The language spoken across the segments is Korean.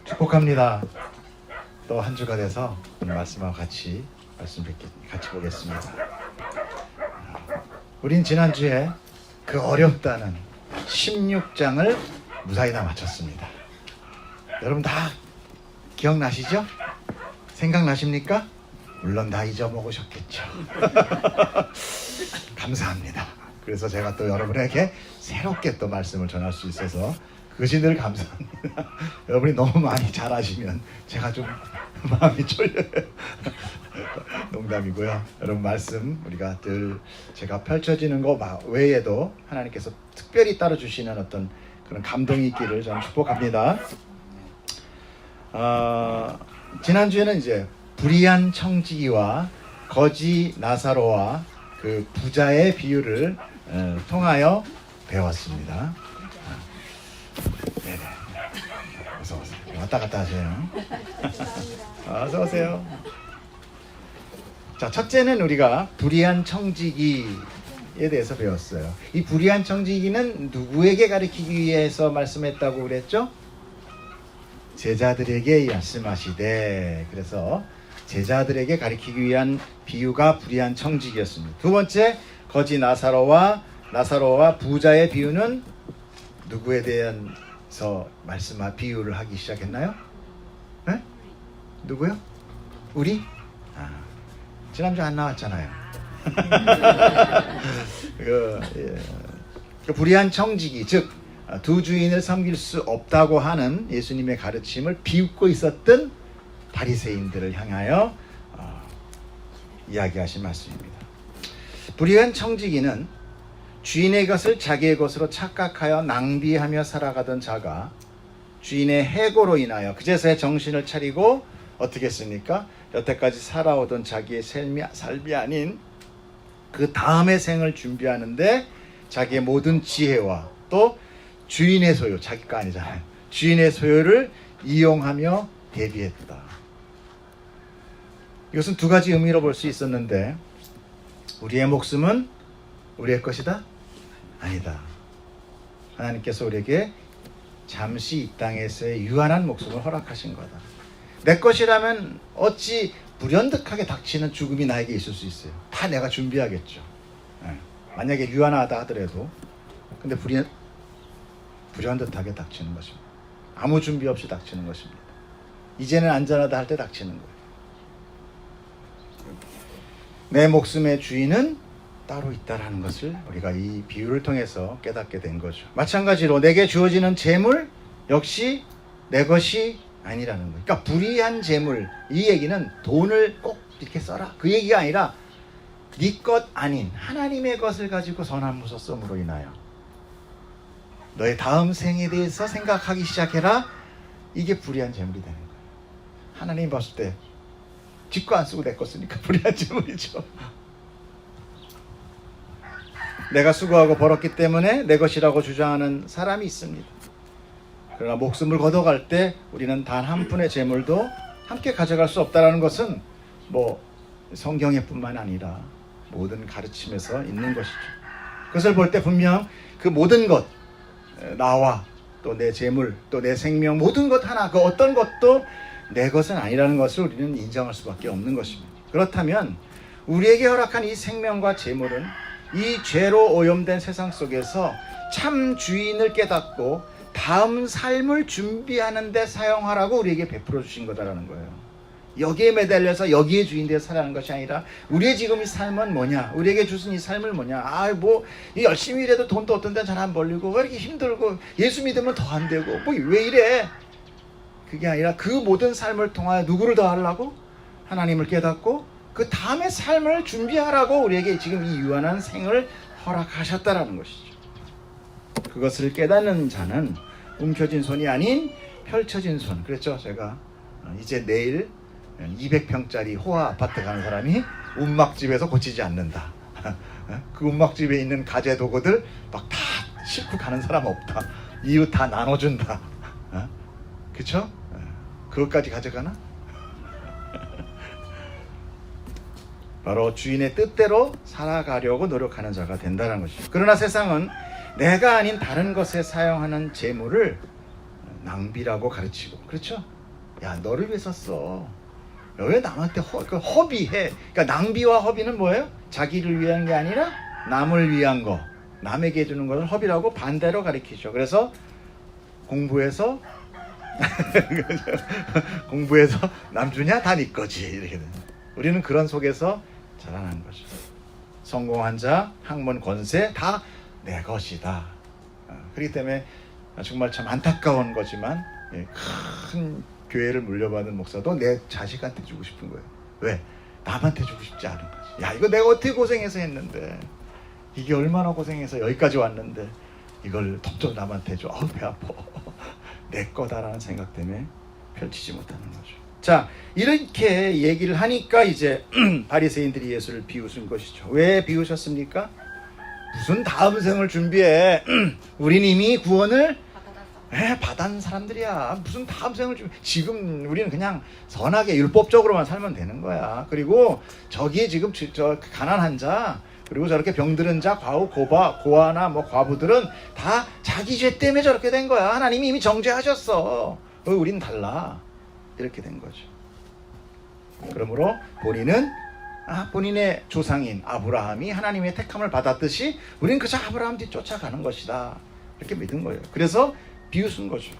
축복합니다. 또 한 주가 돼서 오늘 말씀하고 같이 보겠습니다. 우린 지난주에 그 어렵다는 16장을 무사히 다 마쳤습니다. 여러분 다 기억나시죠? 생각나십니까? 물론 다 잊어먹으셨겠죠. 감사합니다. 그래서 제가 또 여러분에게 새롭게 또 말씀을 전할 수 있어서 그것이 늘 감사합니다. 여러분이 너무 많이 잘하시면 제가 좀 마음이 졸려요. 농담이고요. 여러분 말씀 우리가 늘 제가 펼쳐지는 거 외에도 하나님께서 특별히 따로 주시는 어떤 그런 감동이 있기를 저는 축복합니다. 지난주에는 이제 불의한 청지기와 거지 나사로와 그 부자의 비유를 통하여 배웠습니다. 네네. 어서 오세요. 왔다 갔다 하세요. 어서 오세요. 자, 첫째는 우리가 불의한 청지기에 대해서 배웠어요. 이 불의한 청지기는 누구에게 가르치기 위해서 말씀했다고 그랬죠? 제자들에게 말씀하시되, 그래서 제자들에게 가르치기 위한 비유가 불의한 청지기였습니다. 두 번째, 거지 나사로와 부자의 비유는 누구에 대해서 비유를 하기 시작했나요? 네? 누구요? 우리? 지난주 안 나왔잖아요. 그 불의한 청지기, 즉 두 주인을 섬길 수 없다고 하는 예수님의 가르침을 비웃고 있었던 바리새인들을 향하여 이야기하신 말씀입니다. 불의한 청지기는 주인의 것을 자기의 것으로 착각하여 낭비하며 살아가던 자가 주인의 해고로 인하여 그제서야 정신을 차리고 어떻게 했습니까? 여태까지 살아오던 자기의 삶이 아닌 그 다음의 생을 준비하는데 자기의 모든 지혜와 또 주인의 소유, 자기가 아니잖아요. 주인의 소유를 이용하며 대비했다. 이것은 두 가지 의미로 볼 수 있었는데, 우리의 목숨은 우리의 것이다? 아니다. 하나님께서 우리에게 잠시 이 땅에서의 유한한 목숨을 허락하신 거다. 내 것이라면 어찌 불현듯하게 닥치는 죽음이 나에게 있을 수 있어요. 다 내가 준비하겠죠. 만약에 유한하다 하더라도. 근데 불현듯하게 닥치는 것입니다. 아무 준비 없이 닥치는 것입니다. 이제는 안전하다 할 때 닥치는 거예요. 내 목숨의 주인은 따로 있다라는 것을 우리가 이 비유를 통해서 깨닫게 된 거죠. 마찬가지로 내게 주어지는 재물 역시 내 것이 아니라는 거예요. 그러니까 불의한 재물, 이 얘기는 돈을 꼭 이렇게 써라, 그 얘기가 아니라 네 것 아닌 하나님의 것을 가지고 선한무소 씀으로 인하여 너의 다음 생에 대해서 생각하기 시작해라. 이게 불의한 재물이 되는 거예요. 하나님 봤을 때 집거 안 쓰고 내 거 쓰니까 불의한 재물이죠. 내가 수고하고 벌었기 때문에 내 것이라고 주장하는 사람이 있습니다. 그러나 목숨을 걷어갈 때 우리는 단 한 푼의 재물도 함께 가져갈 수 없다는 것은 성경에 뿐만 아니라 모든 가르침에서 있는 것이죠. 그것을 볼 때 분명 그 모든 것, 나와 또 내 재물, 또 내 생명, 모든 것 하나, 그 어떤 것도 내 것은 아니라는 것을 우리는 인정할 수밖에 없는 것입니다. 그렇다면 우리에게 허락한 이 생명과 재물은 이 죄로 오염된 세상 속에서 참 주인을 깨닫고 다음 삶을 준비하는 데 사용하라고 우리에게 베풀어 주신 거다라는 거예요. 여기에 매달려서 여기에 주인 되어 살아가는 것이 아니라 우리의 지금 이 삶은 뭐냐, 우리에게 주신 이 삶을 뭐냐, 열심히 일해도 돈도 어떤 데는 잘 안 벌리고 왜 이렇게 힘들고 예수 믿으면 더 안 되고 왜 이래, 그게 아니라 그 모든 삶을 통하여 누구를 더 하려고? 하나님을 깨닫고 그 다음의 삶을 준비하라고 우리에게 지금 이 유한한 생을 허락하셨다라는 것이죠. 그것을 깨닫는 자는 움켜진 손이 아닌 펼쳐진 손. 그랬죠. 제가 이제 내일 200평짜리 호화 아파트 가는 사람이 운막집에서 고치지 않는다. 그 운막집에 있는 가재 도구들 막 다 싣고 가는 사람 없다. 이웃 다 나눠준다. 그쵸? 그것까지 가져가나? 바로 주인의 뜻대로 살아가려고 노력하는 자가 된다는 것이죠. 그러나 세상은 내가 아닌 다른 것에 사용하는 재물을 낭비라고 가르치고, 그렇죠? 야, 너를 위해서 써. 왜 남한테 허비해? 그러니까 낭비와 허비는 뭐예요? 자기를 위한 게 아니라 남을 위한 거, 남에게 해주는 것을 허비라고 반대로 가리키죠. 그래서 공부해서 남 주냐? 다 네 거지. 이렇게 되는. 우리는 그런 속에서 자라난 거죠. 성공한 자, 학문, 권세 다 내 것이다. 그렇기 때문에 정말 참 안타까운 거지만 큰 교회를 물려받은 목사도 내 자식한테 주고 싶은 거예요. 왜? 남한테 주고 싶지 않은 거지. 야, 이거 내가 어떻게 고생해서 했는데, 이게 얼마나 고생해서 여기까지 왔는데 이걸 덕적 남한테 줘. 배 아파. 내 거다라는 생각 때문에 펼치지 못하는 거죠. 자, 이렇게 얘기를 하니까 이제 바리새인들이 예수를 비웃은 것이죠. 왜 비웃었습니까? 무슨 다음 생을 준비해. 우린 이미 구원을 받은 사람들이야. 무슨 다음 생을 준비. 지금 우리는 그냥 선하게 율법적으로만 살면 되는 거야. 그리고 저기 지금 저 가난한 자, 그리고 저렇게 병들은 자, 고아나 뭐 과부들은 다 자기 죄 때문에 저렇게 된 거야. 하나님이 이미 정죄하셨어. 우린 달라. 이렇게 된 거죠. 그러므로 본인은 본인의 조상인 아브라함이 하나님의 택함을 받았듯이 우리는 그저 아브라함 뒤 쫓아가는 것이다. 이렇게 믿은 거예요. 그래서 비웃은 거죠.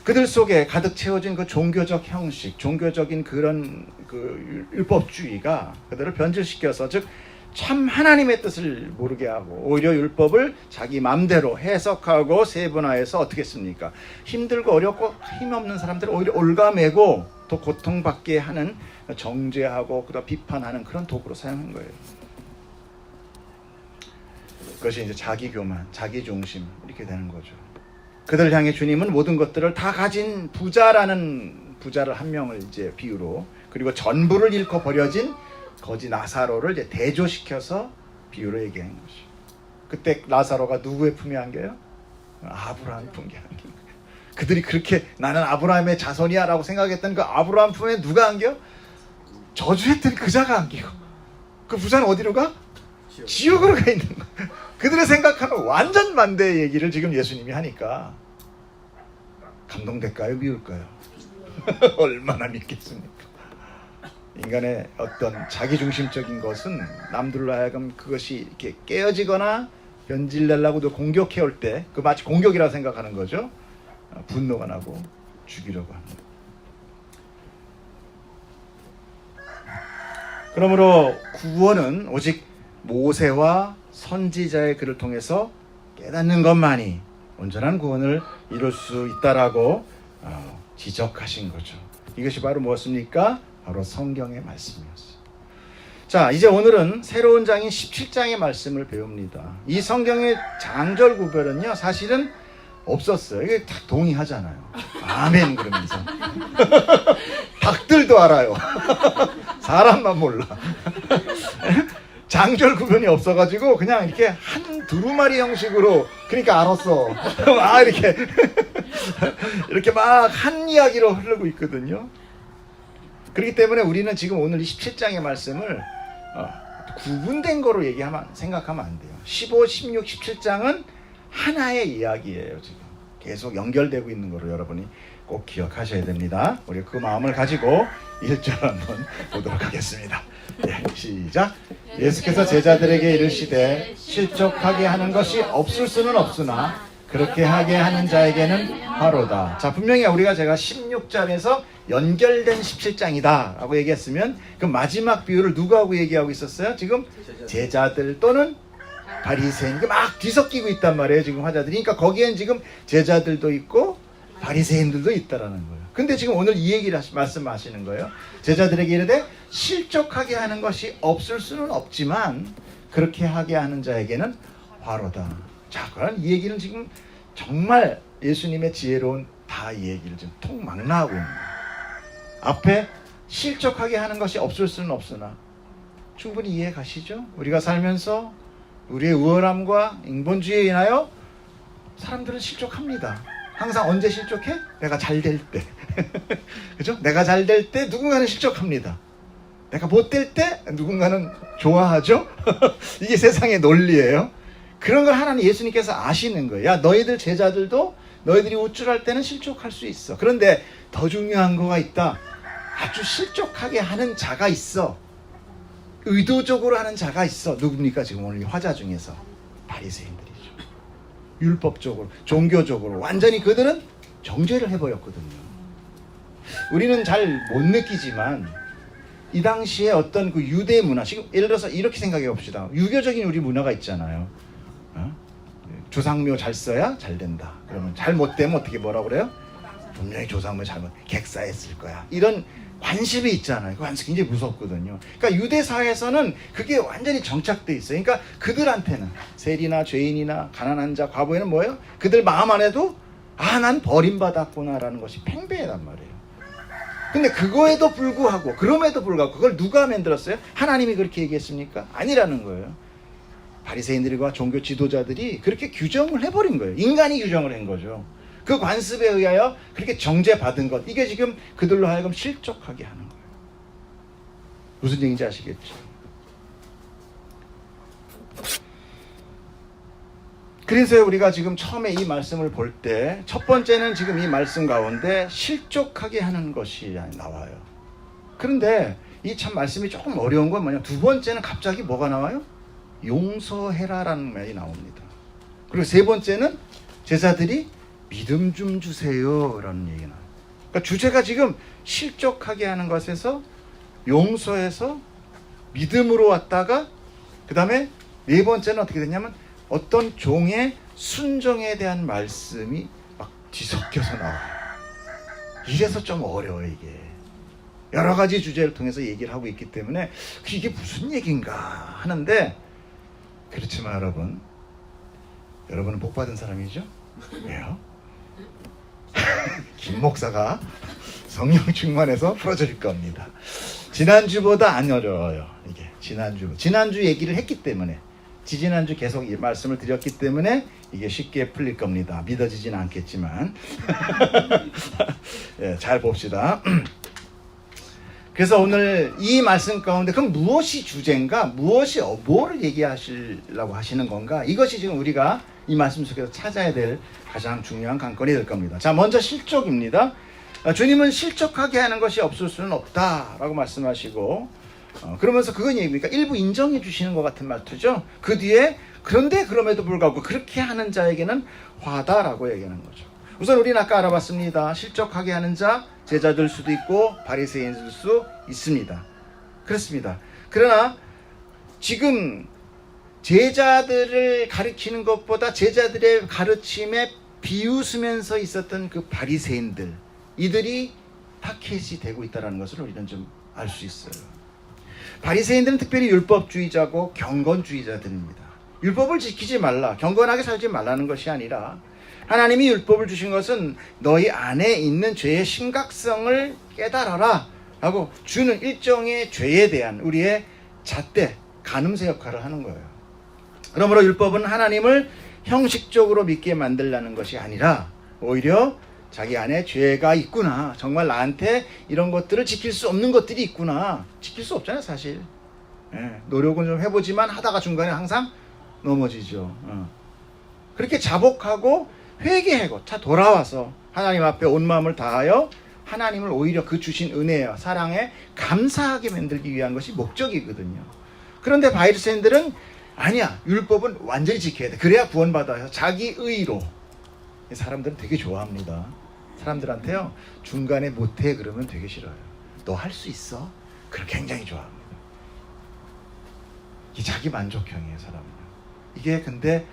그들 속에 가득 채워진 그 종교적 형식, 종교적인 그런 그 율법주의가 그들을 변질시켜서, 즉 참 하나님의 뜻을 모르게 하고 오히려 율법을 자기 맘대로 해석하고 세분화해서 어떻게 했습니까? 힘들고 어렵고 힘없는 사람들을 오히려 올가매고 더 고통받게 하는, 정죄하고 그다음 비판하는 그런 도구로 사용한 거예요. 그것이 이제 자기 교만, 자기 중심 이렇게 되는 거죠. 그들 향해 주님은 모든 것들을 다 가진 부자를 한 명을 이제 비유로, 그리고 전부를 잃고 버려진 거지 나사로를 이제 대조시켜서 비유로 얘기한 것이. 그때 나사로가 누구의 품에 안겨요? 아브라함의 품에 안긴 거예요. 그들이 그렇게 나는 아브라함의 자손이야 라고 생각했던 그 아브라함 품에 누가 안겨? 저주했던 그 자가 안기고, 그 부자는 어디로 가? 지옥으로 가 있는 거예요. 그들의 생각하는 완전 반대의 얘기를 지금 예수님이 하니까 감동될까요? 미울까요? 얼마나 믿겠습니까? 인간의 어떤 자기중심적인 것은 남들로 하여금 그것이 이렇게 깨어지거나 변질내려고 공격해 올 때 그 마치 공격이라고 생각하는 거죠. 분노가 나고 죽이려고 합니다. 그러므로 구원은 오직 모세와 선지자의 글을 통해서 깨닫는 것만이 온전한 구원을 이룰 수 있다라고 지적하신 거죠. 이것이 바로 무엇입니까? 바로 성경의 말씀이었어요. 자, 이제 오늘은 새로운 장인 17장의 말씀을 배웁니다. 이 성경의 장절 구별은요, 사실은 없었어요. 이게 딱 동의하잖아요. 아멘 그러면서. 닭들도 알아요. 사람만 몰라. 장절 구별이 없어가지고 그냥 이렇게 한 두루마리 형식으로, 그러니까 알았어. 이렇게 막 한 이야기로 흐르고 있거든요. 그렇기 때문에 우리는 지금 오늘 이 17장의 말씀을 구분된 거로 생각하면 안 돼요. 15, 16, 17장은 하나의 이야기예요. 지금 계속 연결되고 있는 거로 여러분이 꼭 기억하셔야 됩니다. 우리 그 마음을 가지고 1절 한번 보도록 하겠습니다. 시작. 예수께서 제자들에게 이르시되 실족하게 하는 것이 없을 수는 없으나 그렇게 하게 하는 자에게는 화로다. 자, 분명히 제가 16절에서 연결된 17장이다 라고 얘기했으면 그 마지막 비유를 누구하고 얘기하고 있었어요? 지금 제자들 또는 바리새인, 막 뒤섞이고 있단 말이에요. 지금 화자들이. 그러니까 거기엔 지금 제자들도 있고 바리새인들도 있다라는 거예요. 근데 지금 오늘 이 얘기를 말씀하시는 거예요. 제자들에게 이르되 실족하게 하는 것이 없을 수는 없지만 그렇게 하게 하는 자에게는 화로다. 자, 그런 이 얘기는 지금 정말 예수님의 지혜로운 다 이 얘기를 지금 통망라하고 있는 거예요. 앞에 실족하게 하는 것이 없을 수는 없으나 충분히 이해 가시죠? 우리가 살면서 우리의 우월함과 인본주의에 인하여 사람들은 실족합니다. 항상 언제 실족해? 내가 잘 될 때. 그죠? 내가 잘 될 때 누군가는 실족합니다. 내가 못 될 때 누군가는 좋아하죠? 이게 세상의 논리예요. 그런 걸 하나님 예수님께서 아시는 거예요. 야, 너희들 제자들도 너희들이 우쭐할 때는 실족할 수 있어. 그런데 더 중요한 거가 있다. 아주 실족하게 하는 자가 있어. 의도적으로 하는 자가 있어. 누굽니까? 지금 오늘 이 화자 중에서 바리새인들이죠. 율법적으로, 종교적으로 완전히 그들은 정죄를 해버렸거든요. 우리는 잘 못 느끼지만 이 당시에 어떤 그 유대 문화, 지금 예를 들어서 이렇게 생각해 봅시다. 유교적인 우리 문화가 있잖아요. 조상묘 잘 써야 잘 된다. 그러면 잘못되면 어떻게 뭐라고 그래요? 분명히 조상묘 잘못 객사했을 거야. 이런 관습이 있잖아요. 그 관습이 굉장히 무섭거든요. 그러니까 유대 사회에서는 그게 완전히 정착돼 있어요. 그러니까 그들한테는 세리나 죄인이나 가난한 자, 과부에는 뭐예요? 그들 마음 안에도 난 버림받았구나라는 것이 팽배하단 말이에요. 근데 그럼에도 불구하고 그걸 누가 만들었어요? 하나님이 그렇게 얘기했습니까? 아니라는 거예요. 바리새인들과 종교 지도자들이 그렇게 규정을 해버린 거예요. 인간이 규정을 한 거죠. 그 관습에 의하여 그렇게 정죄받은 것, 이게 지금 그들로 하여금 실족하게 하는 거예요. 무슨 얘기인지 아시겠죠? 그래서 우리가 지금 처음에 이 말씀을 볼 때 첫 번째는 지금 이 말씀 가운데 실족하게 하는 것이 나와요. 그런데 이 참 말씀이 조금 어려운 건 뭐냐? 두 번째는 갑자기 뭐가 나와요? 용서해라라는 말이 나옵니다. 그리고 세 번째는 제자들이 믿음 좀 주세요 라는 얘기가 나와요. 그러니까 주제가 지금 실족하게 하는 것에서 용서해서 믿음으로 왔다가 그 다음에 네 번째는 어떻게 되냐면 어떤 종의 순정에 대한 말씀이 막 뒤섞여서 나와요. 이래서 좀 어려워요. 이게 여러 가지 주제를 통해서 얘기를 하고 있기 때문에 이게 무슨 얘기인가 하는데, 그렇지만 여러분은 복 받은 사람이죠? 왜요? 김 목사가 성령 충만해서 풀어줄 겁니다. 지난주보다 안 어려워요. 이게 지난주 얘기를 했기 때문에, 지지난주 계속 이 말씀을 드렸기 때문에 이게 쉽게 풀릴 겁니다. 믿어지진 않겠지만 예, 잘 봅시다. 그래서 오늘 이 말씀 가운데 그럼 무엇이 주제인가? 뭐를 얘기하시려고 하시는 건가? 이것이 지금 우리가 이 말씀 속에서 찾아야 될 가장 중요한 관건이 될 겁니다. 자, 먼저 실족입니다. 주님은 실족하게 하는 것이 없을 수는 없다라고 말씀하시고, 그러면서 그건 얘기입니까? 일부 인정해 주시는 것 같은 말투죠. 그 뒤에 그런데 그럼에도 불구하고 그렇게 하는 자에게는 화다라고 얘기하는 거죠. 우선 우리는 아까 알아봤습니다. 실족하게 하는 자, 제자들 수도 있고 바리새인일 수 있습니다. 그렇습니다. 그러나 지금 제자들을 가르치는 것보다 제자들의 가르침에 비웃으면서 있었던 그 바리새인들, 이들이 타켓이 되고 있다는 것을 우리는 좀 알 수 있어요. 바리새인들은 특별히 율법주의자고 경건주의자들입니다. 율법을 지키지 말라, 경건하게 살지 말라는 것이 아니라 하나님이 율법을 주신 것은 너희 안에 있는 죄의 심각성을 깨달아라 라고 주는 일종의 죄에 대한 우리의 잣대, 가늠쇠 역할을 하는 거예요. 그러므로 율법은 하나님을 형식적으로 믿게 만들라는 것이 아니라 오히려 자기 안에 죄가 있구나, 정말 나한테 이런 것들을 지킬 수 없는 것들이 있구나. 지킬 수 없잖아요 사실. 노력은 좀 해보지만 하다가 중간에 항상 넘어지죠. 그렇게 자복하고 회개하고 돌아와서 하나님 앞에 온 마음을 다하여 하나님을 오히려 그 주신 은혜와 사랑에 감사하게 만들기 위한 것이 목적이거든요. 그런데 바리새인들은 아니야, 율법은 완전히 지켜야 돼, 그래야 구원받아요. 자기 의로. 사람들은 되게 좋아합니다. 사람들한테요, 중간에 못해 그러면 되게 싫어요. 너 할 수 있어? 그걸 굉장히 좋아합니다. 이게 자기 만족형이에요, 사람은. 이게 근데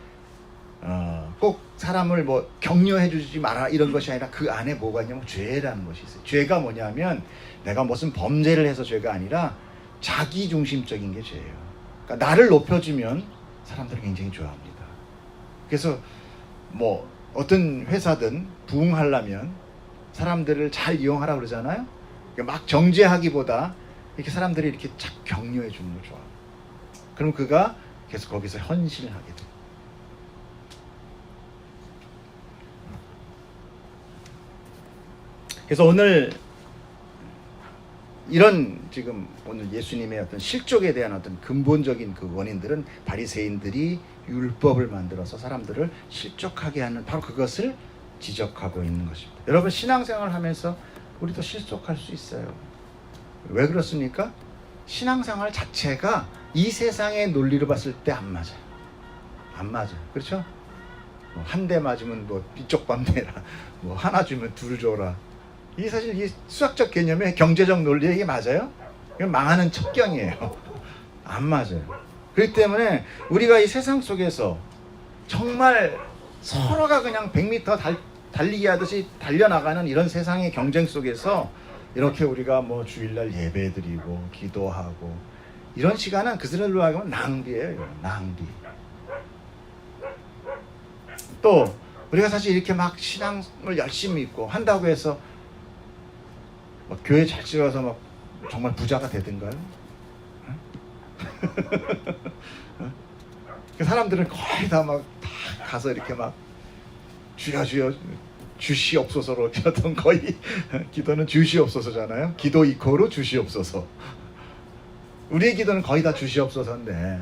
꼭 사람을 뭐 격려해 주지 마라 이런 것이 아니라 그 안에 뭐가 있냐면 죄라는 것이 있어요. 죄가 뭐냐면 내가 무슨 범죄를 해서 죄가 아니라 자기 중심적인 게 죄예요. 그러니까 나를 높여주면 사람들은 굉장히 좋아합니다. 그래서 뭐 어떤 회사든 부흥하려면 사람들을 잘 이용하라 그러잖아요. 그러니까 막 정죄하기보다 이렇게 사람들이 이렇게 착 격려해 주는 걸 좋아합니다. 그럼 그가 계속 거기서 헌신을 하게 돼요. 그래서 오늘 이런 지금 오늘 예수님의 어떤 실족에 대한 어떤 근본적인 그 원인들은 바리새인들이 율법을 만들어서 사람들을 실족하게 하는 바로 그것을 지적하고 있는 것입니다. 여러분, 신앙생활을 하면서 우리도 실속할 수 있어요. 왜 그렇습니까? 신앙생활 자체가 이 세상의 논리로 봤을 때 안 맞아요. 안 맞아요. 그렇죠? 한 대 맞으면 뭐 이쪽 밥 내라, 뭐 하나 주면 둘 줘라. 이게 사실 이 수학적 개념의 경제적 논리에 이게 맞아요? 이건 망하는 첩경이에요. 안 맞아요. 그렇기 때문에 우리가 이 세상 속에서 정말 서로가 그냥 100m 달리기 하듯이 달려나가는 이런 세상의 경쟁 속에서 이렇게 우리가 뭐 주일날 예배드리고 기도하고 이런 시간은 그들로 하여금 낭비예요. 낭비. 또 우리가 사실 이렇게 막 신앙을 열심히 믿고 한다고 해서 막 교회 잘 찍어서 막 정말 부자가 되든가요? 그 사람들은 거의 다 막 다 가서 이렇게 막 주여 주여 주시옵소서로 어떤 거의 기도는 주시옵소서잖아요. 기도 이코로 주시옵소서. 우리의 기도는 거의 다 주시옵소서인데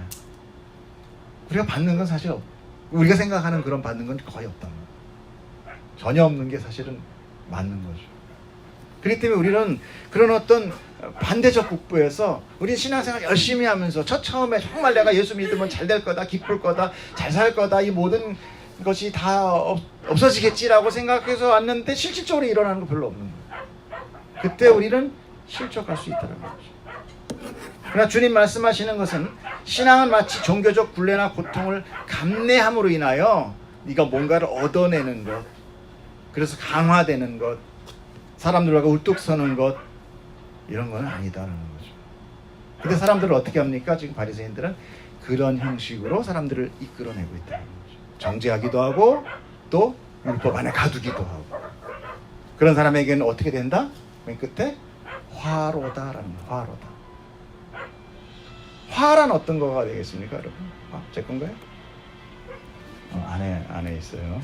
우리가 받는 건 사실 우리가 생각하는 그런 받는 건 거의 없단 말이에요. 전혀 없는 게 사실은 맞는 거죠. 그렇기 때문에 우리는 그런 어떤 반대적 국부에서 우리 신앙생활 열심히 하면서 처음에 정말 내가 예수 믿으면 잘 될 거다, 기쁠 거다, 잘 살 거다, 이 모든 것이 다 없어지겠지라고 생각해서 왔는데 실질적으로 일어나는 거 별로 없는 거예요. 그때 우리는 실족할 수 있다는 거죠. 그러나 주님 말씀하시는 것은 신앙은 마치 종교적 굴레나 고통을 감내함으로 인하여 네가 뭔가를 얻어내는 것, 그래서 강화되는 것, 사람들과 울뚝 서는 것, 이런 건 아니다라는 거죠. 근데 사람들은 어떻게 합니까? 지금 바리새인들은 그런 형식으로 사람들을 이끌어내고 있다는 거죠. 정죄하기도 하고 또 율법 안에 가두기도 하고. 그런 사람에게는 어떻게 된다? 맨 끝에 화로다라는 거예요. 화로다. 화란 어떤 거가 되겠습니까, 여러분? 제 건가요? 안에 있어요.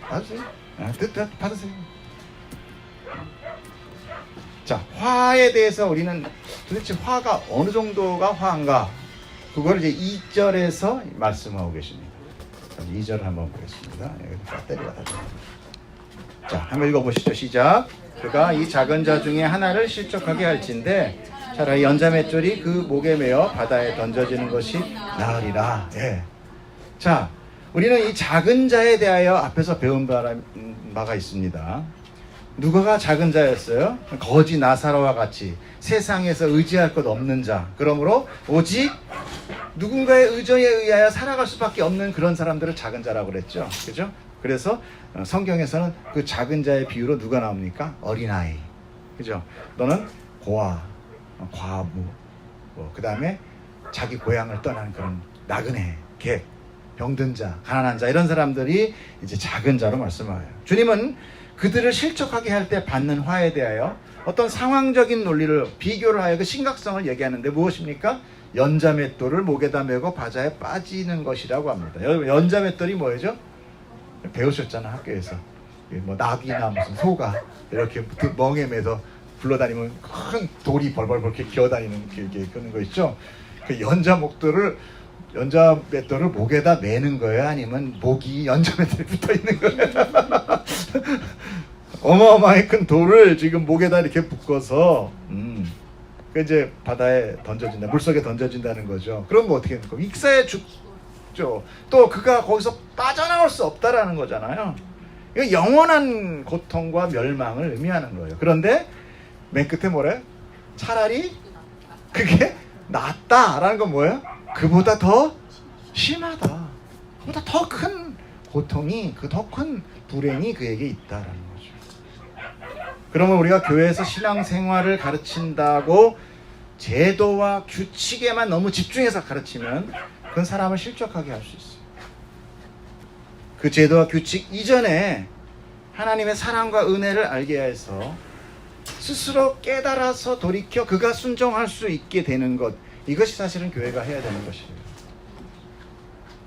받으세요. 받으세요. 자, 화에 대해서 우리는 도대체 화가 어느 정도가 화인가? 그걸 이제 2절에서 말씀하고 계십니다. 2절을 한번 보겠습니다. 여기 배터리가 다 됩니다. 자, 한번 읽어보시죠. 시작. 그가 이 작은 자 중에 하나를 실족하게 할진대 차라리 연자맷돌이 그 목에 매어 바다에 던져지는 것이 나으리라. 예. 자, 우리는 이 작은 자에 대하여 앞에서 배운 바가 있습니다. 누가가 작은 자였어요? 거지 나사로와 같이 세상에서 의지할 것 없는 자. 그러므로 오직 누군가의 의존에 의하여 살아갈 수밖에 없는 그런 사람들을 작은 자라고 그랬죠. 그죠? 그래서 성경에서는 그 작은 자의 비유로 누가 나옵니까? 어린아이. 그죠? 너는 고아, 과부, 그 다음에 자기 고향을 떠난 그런 나그네, 객, 병든 자, 가난한 자, 이런 사람들이 이제 작은 자로 말씀하여요. 주님은 그들을 실족하게 할 때 받는 화에 대하여 어떤 상황적인 논리를 비교를 하여 그 심각성을 얘기하는데 무엇입니까? 연자맷돌을 목에다 메고 바다에 빠지는 것이라고 합니다. 여러분, 연자맷돌이 뭐죠? 배우셨잖아, 학교에서. 뭐 낙이나 무슨 소가 이렇게 멍에 매서 굴러다니면 큰 돌이 벌벌 이렇게 기어다니는 그런 거 있죠? 그 연자맷돌을 목에다 매는 거예요? 아니면 목이 연자맷돌에 붙어 있는 거예요? 어마어마하게 큰 돌을 지금 목에다 이렇게 묶어서 그 이제 바다에 던져진다, 물속에 던져진다는 거죠. 그럼 뭐 어떻게 되는 거예요? 익사에 죽죠. 또 그가 거기서 빠져나올 수 없다라는 거잖아요. 이거 영원한 고통과 멸망을 의미하는 거예요. 그런데 맨 끝에 뭐래요? 차라리 그게 낫다라는 건 뭐예요? 그보다 더 심하다. 그보다 더 큰 고통이, 그 더 큰 불행이 그에게 있다라는 거죠. 그러면 우리가 교회에서 신앙생활을 가르친다고 제도와 규칙에만 너무 집중해서 가르치면 그건 사람을 실족하게 할 수 있어요. 그 제도와 규칙 이전에 하나님의 사랑과 은혜를 알게 해서 스스로 깨달아서 돌이켜 그가 순종할 수 있게 되는 것, 이것이 사실은 교회가 해야 되는 것이에요.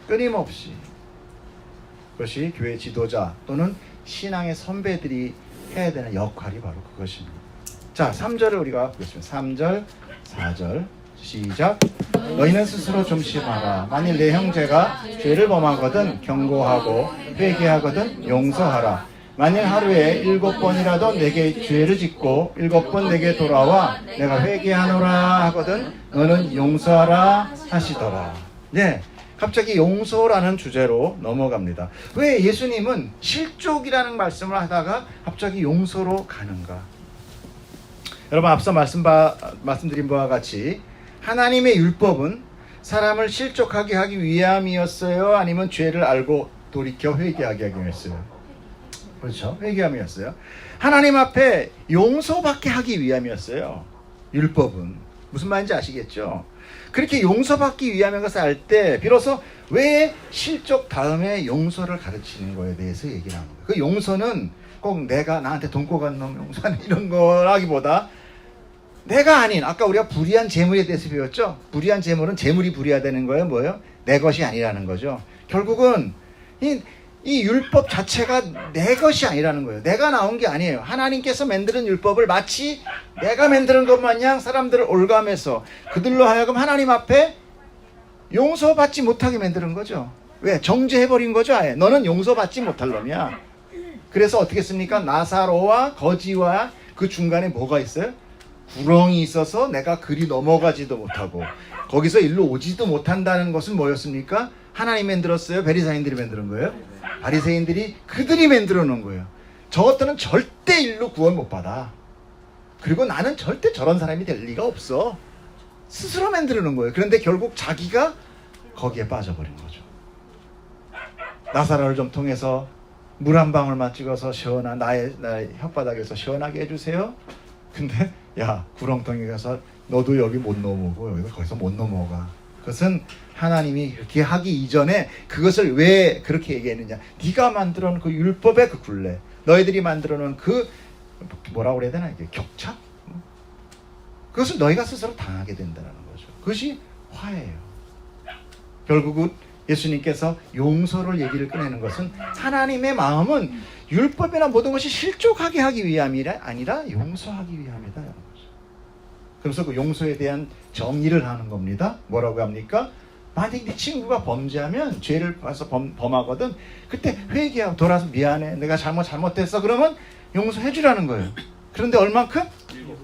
끊임없이. 그것이 교회 지도자 또는 신앙의 선배들이 해야 되는 역할이 바로 그것입니다. 자, 3절을 우리가 보겠습니다. 3절, 4절 시작. 너희는 스스로 점심하라. 만일 내 형제가 죄를 범하거든 경고하고 회개하거든 용서하라. 만일 하루에 7번이라도 내게 죄를 짓고 7번 내게 돌아와 내가 회개하노라 하거든 너는 용서하라 하시더라. 네, 갑자기 용서라는 주제로 넘어갑니다. 왜 예수님은 실족이라는 말씀을 하다가 갑자기 용서로 가는가? 여러분, 앞서 말씀드린 바와 같이 하나님의 율법은 사람을 실족하게 하기 위함이었어요? 아니면 죄를 알고 돌이켜 회개하게 하기 위함이었어요? 그렇죠. 회개함이었어요. 하나님 앞에 용서받게 하기 위함이었어요. 율법은. 무슨 말인지 아시겠죠? 그렇게 용서받기 위함인 것을 알 때 비로소 왜 실족 다음에 용서를 가르치는 거에 대해서 얘기를 하는 거예요. 그 용서는 꼭 내가 나한테 돈 꼬간 놈 용서하는 이런 거라기보다 내가 아닌, 아까 우리가 불의한 재물에 대해서 배웠죠? 불의한 재물은 재물이 불의하다는 거예요. 뭐예요? 내 것이 아니라는 거죠. 결국은 이 율법 자체가 내 것이 아니라는 거예요. 내가 나온 게 아니에요. 하나님께서 만드는 율법을 마치 내가 만드는 것 마냥 사람들을 올감해서 그들로 하여금 하나님 앞에 용서받지 못하게 만드는 거죠. 왜? 정죄해버린 거죠. 아예. 너는 용서받지 못할 놈이야. 그래서 어떻게 했습니까? 나사로와 거지와 그 중간에 뭐가 있어요? 구렁이 있어서 내가 그리 넘어가지도 못하고 거기서 일로 오지도 못한다는 것은 뭐였습니까? 하나님이 만들었어요? 바리새인들이 만드는 거예요? 바리새인들이 그들이 만들어 놓은 거예요. 저것들은 절대 일로 구원 못 받아. 그리고 나는 절대 저런 사람이 될 리가 없어. 스스로 만들어 놓은 거예요. 그런데 결국 자기가 거기에 빠져버린 거죠. 나사로를 좀 통해서 물 한 방울만 찍어서 시원한 나의 혓바닥에서 시원하게 해주세요. 근데 야, 구렁텅이 가서 너도 여기 못 넘어오고 여기서 거기서 못 넘어가. 그것은 하나님이 그렇게 하기 이전에 그것을 왜 그렇게 얘기했느냐. 네가 만들어 놓은 그 율법의 그 굴레, 너희들이 만들어 놓은 그 뭐라고 그래야 되나, 이게 격차? 그것을 너희가 스스로 당하게 된다는 거죠. 그것이 화예요. 결국은 예수님께서 용서를 얘기를 꺼내는 것은 하나님의 마음은 율법이나 모든 것이 실족하게 하기 위함이 아니라 용서하기 위함이다. 그래서 그 용서에 대한 정의를 하는 겁니다. 뭐라고 합니까? 만약에 네 친구가 범죄하면 죄를 봐서 범하거든. 그때 회개하고 돌아서 미안해. 내가 잘못했어. 그러면 용서해 주라는 거예요. 그런데 얼만큼?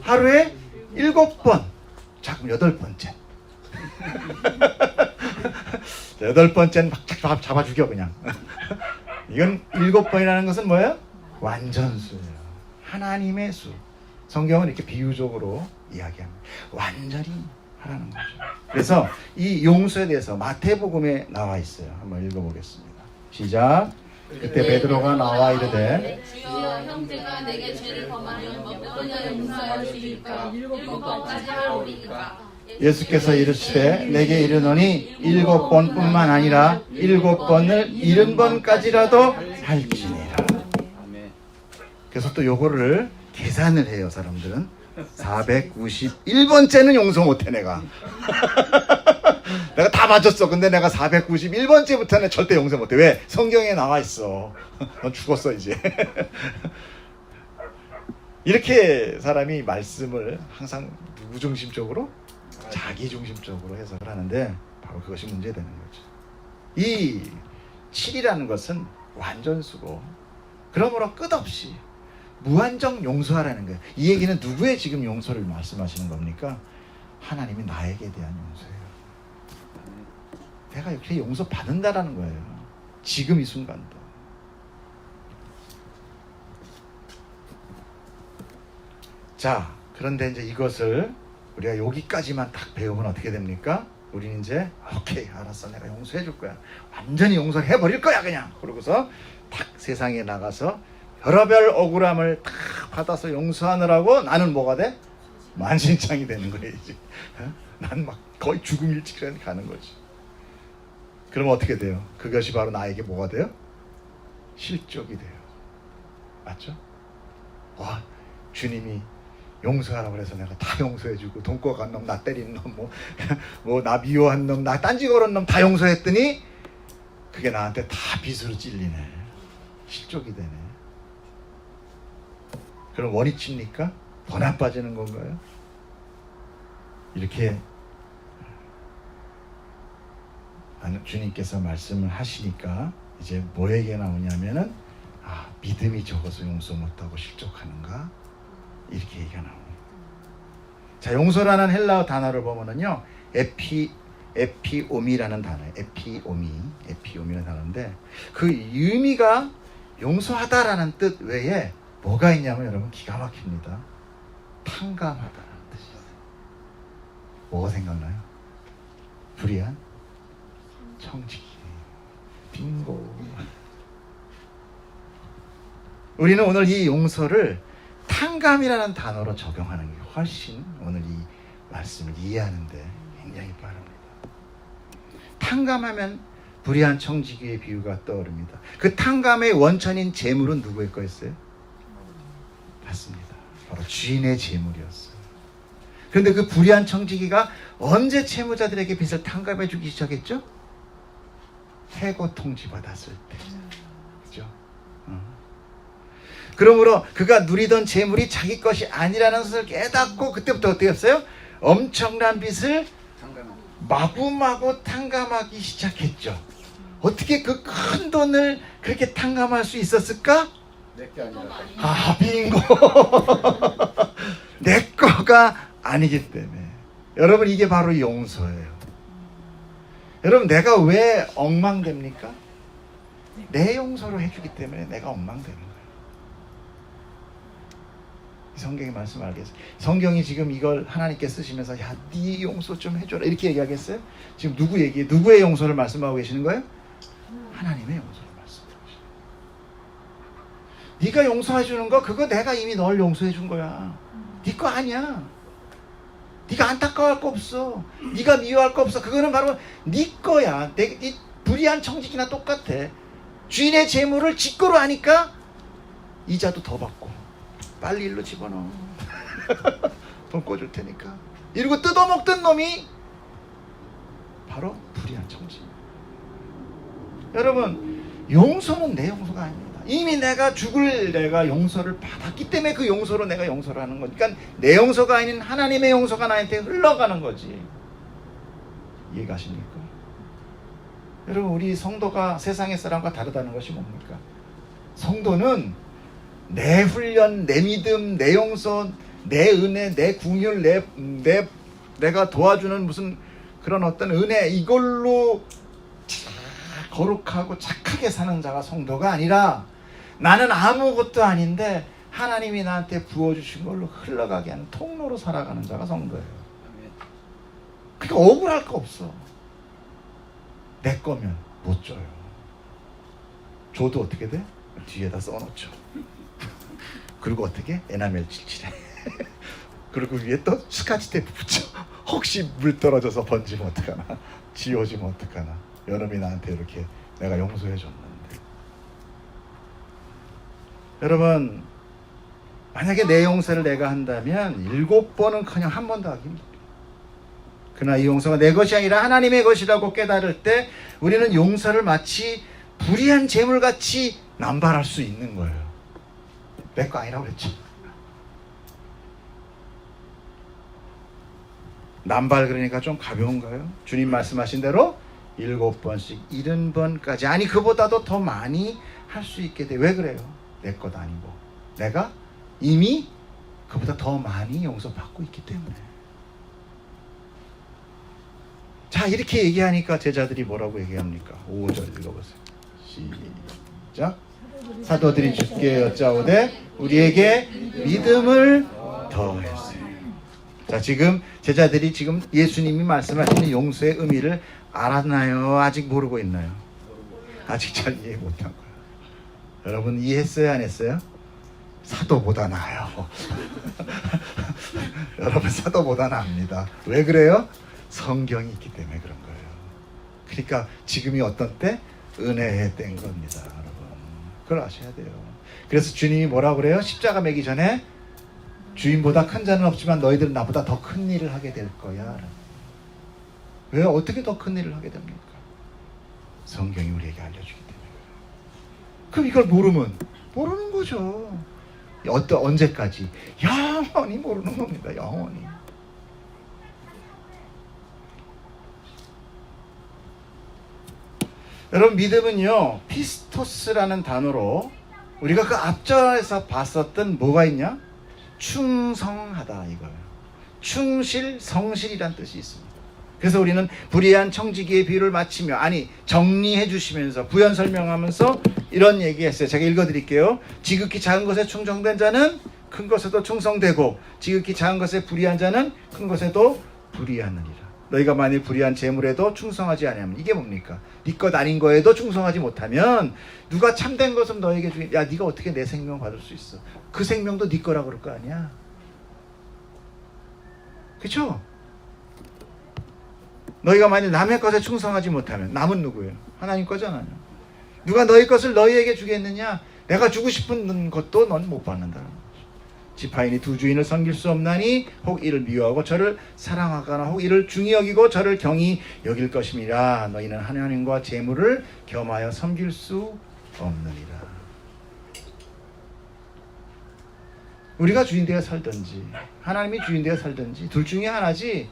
하루에 7번. 자, 그럼 8번째. 8번째는 막 잡아 죽여 그냥. 이건 7번이라는 것은 뭐예요? 완전수예요. 하나님의 수. 성경은 이렇게 비유적으로 이야기합니다. 완전히 하라는 거죠. 그래서 이 용서에 대해서 마태복음에 나와 있어요. 한번 읽어보겠습니다. 시작. 그때 베드로가 나와 이르되 주여 형제가 내게 죄를 범하면 몇 번이나 용서하여 주리까? 7번까지 하오리이까? 예수께서 이르시되 내게 이르노니 7번뿐만 아니라 7번을 70번까지라도 할지니라. 그래서 또 요거를 계산을 해요. 사람들은 491번째는 용서 못해. 내가 다 맞았어. 근데 내가 491번째부터는 절대 용서 못해. 왜? 성경에 나와 있어. 넌 죽었어 이제. 이렇게 사람이 말씀을 항상 누구중심적으로? 자기중심적으로 해석을 하는데 바로 그것이 문제되는 거죠. 이 7이라는 것은 완전수고, 그러므로 끝없이 무한정 용서하라는 거예요. 이 얘기는 누구의 지금 용서를 말씀하시는 겁니까? 하나님이 나에게 대한 용서예요. 내가 이렇게 용서 받는다라는 거예요. 지금 이 순간도. 자, 그런데 이제 이것을 우리가 여기까지만 딱 배우면 어떻게 됩니까? 우리는 이제 오케이, 알았어, 내가 용서해 줄 거야. 완전히 용서를 해버릴 거야 그냥. 그러고서 딱 세상에 나가서 별의별 억울함을 딱 받아서 용서하느라고 나는 뭐가 돼? 만신창이 되는 거예요 이제. 난 막 거의 죽음 일찍 가는 거지. 그러면 어떻게 돼요? 그것이 바로 나에게 뭐가 돼요? 실족이 돼요. 맞죠? 와, 주님이 용서하라고 해서 내가 다 용서해주고, 돈 꼬간 놈, 나 때린 놈, 뭐 나 미워한 놈, 나 딴지 걸은 놈 다 용서했더니 그게 나한테 다 빚으로 찔리네. 실족이 되네. 그럼 원이칩니까? 더 나빠지는 건가요? 이렇게 주님께서 말씀을 하시니까 이제 뭐에게 나오냐면은 아, 믿음이 적어서 용서 못하고 실족하는가? 이렇게 얘기가 나옵니다. 자, 용서라는 헬라어 단어를 보면은요, 에피오미라는 단어예요. 에피오미라는 단어인데, 그 의미가 용서하다라는 뜻 외에 뭐가 있냐면 여러분 기가 막힙니다. 탕감하다라는 뜻이에요. 뭐가 생각나요? 불의한 청지기. 빙고. 우리는 오늘 이 용서를 탕감이라는 단어로 적용하는 게 훨씬 오늘 이 말씀을 이해하는데 굉장히 빠릅니다. 탕감하면 불의한 청지기의 비유가 떠오릅니다. 그 탕감의 원천인 재물은 누구의 거였어요? 맞습니다. 바로 주인의 재물이었어요. 그런데 그 불의한 청지기가 언제 채무자들에게 빚을 탕감해 주기 시작했죠? 해고 통지 받았을 때. 그죠? 그러므로 그가 누리던 재물이 자기 것이 아니라는 것을 깨닫고 그때부터 어떻게 했어요? 엄청난 빚을 마구마구 탕감하기 시작했죠. 어떻게 그 큰 돈을 그렇게 탕감할 수 있었을까? 내게 아니라. 아, 빙고. 내 거가 아니기 때문에. 여러분, 이게 바로 용서예요. 여러분, 내가 왜 엉망됩니까? 내 용서를 해주기 때문에 내가 엉망되는 거예요. 성경의 말씀 알겠어요? 성경이 지금 이걸 하나님께 쓰시면서 야, 네 용서 좀 해줘라 이렇게 얘기하겠어요? 지금 누구의 용서를 말씀하고 계시는 거예요? 하나님의 용서를 말씀하고 계시는 거예요. 네가 용서해 주는 거 그거 내가 이미 널 용서해 준 거야. 네 거 아니야. 네가 안타까워할 거 없어. 네가 미워할 거 없어. 그거는 바로 네 거야. 네 불의한 청지기나 똑같아. 주인의 재물을 직거로 하니까 이자도 더 받고 빨리 일로 집어넣어. 돈 꿔줄 테니까. 이러고 뜯어먹던 놈이 바로 불의한 청지. 여러분, 용서는 내 용서가 아닙니다. 이미 내가 용서를 받았기 때문에 그 용서로 내가 용서를 하는 거니까 내 용서가 아닌 하나님의 용서가 나한테 흘러가는 거지. 이해가십니까? 여러분, 우리 성도가 세상의 사람과 다르다는 것이 뭡니까? 성도는 내 훈련, 내 믿음, 내 용서, 내 은혜, 내 궁율, 내가 도와주는 무슨 그런 어떤 은혜, 이걸로 거룩하고 착하게 사는 자가 성도가 아니라 나는 아무것도 아닌데 하나님이 나한테 부어주신 걸로 흘러가게 하는 통로로 살아가는 자가 성도예요. 그러니까 억울할 거 없어. 내 거면 못 줘요. 줘도 어떻게 돼? 뒤에다 써놓죠. 그리고 어떻게? 에나멜 칠칠해. 그리고 위에 또 스카치 테이프 붙여. 혹시 물 떨어져서 번지면 어떡하나, 지워지면 어떡하나. 여러분이 나한테 이렇게 내가 용서해 줬는데. 여러분, 만약에 내 용서를 내가 한다면 7번은 그냥 한 번 더 하기 힘들어요. 그러나 이 용서가 내 것이 아니라 하나님의 것이라고 깨달을 때 우리는 용서를 마치 불의한 재물같이 남발할 수 있는 거예요. 내 거 아니라고 그랬죠. 남발 그러니까 좀 가벼운가요? 주님 말씀하신 대로 7번씩 70번까지, 아니 그보다도 더 많이 할 수 있게 돼. 왜 그래요? 내 것 아니고 내가 이미 그보다 더 많이 용서받고 있기 때문에. 자, 이렇게 얘기하니까 제자들이 뭐라고 얘기합니까? 5절 읽어보세요. 시작. 사도들이 주께 여짜오되 우리에게 믿음을 더했어요. 자, 지금 제자들이 지금 예수님이 말씀하시는 용서의 의미를 알았나요? 아직 모르고 있나요? 아직 잘 이해 못한 거예요. 여러분 이해했어요? 안 했어요? 사도보다 나아요. 여러분 사도보다 나습니다. 왜 그래요? 성경이 있기 때문에 그런 거예요. 그러니까 지금이 어떤 때? 은혜의 때인 겁니다. 여러분 그걸 아셔야 돼요. 그래서 주님이 뭐라고 그래요? 십자가 매기 전에 주인보다 큰 자는 없지만 너희들은 나보다 더 큰 일을 하게 될 거야. 왜? 어떻게 더 큰 일을 하게 됩니까? 성경이 우리에게 알려주기 때문에. 그럼 이걸 모르면 모르는 거죠. 언제까지? 영원히 모르는 겁니다. 영원히. 여러분 믿음은요, 피스토스라는 단어로 우리가 그 앞절에서 봤었던 뭐가 있냐? 충성하다 이거예요. 충실, 성실이란 뜻이 있습니다. 그래서 우리는 불의한 청지기의 비유를 마치며, 아니 정리해 주시면서 부연 설명하면서 이런 얘기했어요. 제가 읽어드릴게요. 지극히 작은 것에 충성된 자는 큰 것에도 충성되고, 지극히 작은 것에 불의한 자는 큰 것에도 불의하느니라. 너희가 만일 불의한 재물에도 충성하지 아니하면, 이게 뭡니까? 네 것 아닌 거에도 충성하지 못하면 누가 참된 것은 너에게 주긴, 야 네가 어떻게 내 생명 받을 수 있어? 그 생명도 네 거라 그럴 거 아니야. 그렇죠? 너희가 만일 남의 것에 충성하지 못하면, 남은 누구예요? 하나님 거잖아요. 누가 너희 것을 너희에게 주겠느냐? 내가 주고 싶은 것도 넌 못 받는다. 지파인이 두 주인을 섬길 수 없나니 혹 이를 미워하고 저를 사랑하거나 혹 이를 중히 여기고 저를 경히 여길 것임이라. 너희는 하나님과 재물을 겸하여 섬길 수 없느니라. 우리가 주인 되어 살든지 하나님이 주인 되어 살든지 둘 중에 하나지,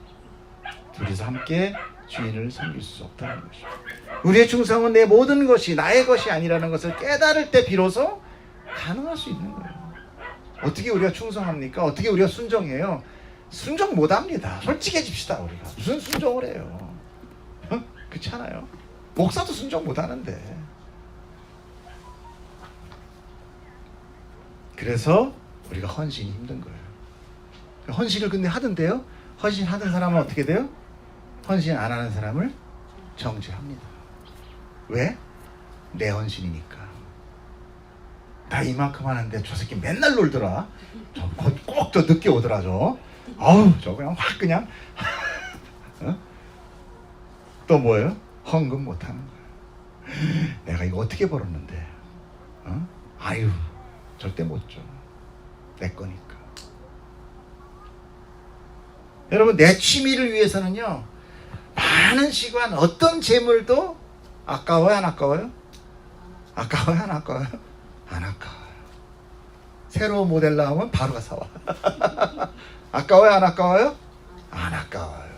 둘이서 함께 주인을 섬길 수 없다는 것이죠. 우리의 충성은 내 모든 것이 나의 것이 아니라는 것을 깨달을 때 비로소 가능할 수 있는 거예요. 어떻게 우리가 충성합니까? 어떻게 우리가 순종해요? 순종 못합니다. 솔직해집시다. 우리가 무슨 순종을 해요? 그렇지 않아요? 목사도 순종 못하는데. 그래서 우리가 헌신이 힘든 거예요. 헌신을 근데 하던데요, 헌신하던 사람은 어떻게 돼요? 헌신 안 하는 사람을 정죄합니다. 왜? 내 헌신이니까. 나 이만큼 하는데 저 새끼 맨날 놀더라. 꼭 저 늦게 오더라 저. 아우 저 그냥 확 그냥. 어? 또 뭐예요? 헌금 못하는 거예요. 내가 이거 어떻게 벌었는데? 어? 아유 절대 못 줘. 내 거니까. 여러분, 내 취미를 위해서는요, 많은 시간, 어떤 재물도 아까워요, 안 아까워요? 아까워요, 안 아까워요? 안 아까워요. 새로운 모델 나오면 바로 가서 와. 아까워요, 안 아까워요? 안 아까워요.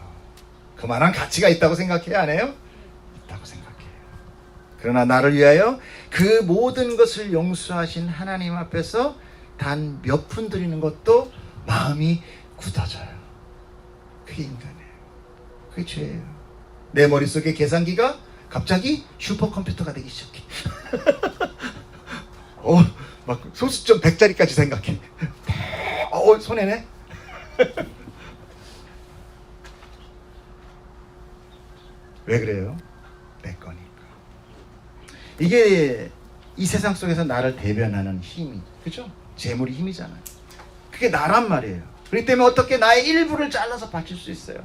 그만한 가치가 있다고 생각해요, 안 해요? 있다고 생각해요. 그러나 나를 위하여 그 모든 것을 용서하신 하나님 앞에서 단 몇 푼 드리는 것도 마음이 굳어져요. 그게 인간이에요. 그게 죄예요. 내 머릿속에 계산기가 갑자기 슈퍼컴퓨터가 되기 시작해. 막 소수점 100짜리까지 생각해. 손해네. 왜 그래요? 내 거니까. 이게 이 세상 속에서 나를 대변하는 힘이, 그죠? 재물이 힘이잖아요. 그게 나란 말이에요. 그렇기 때문에 어떻게 나의 일부를 잘라서 바칠 수 있어요?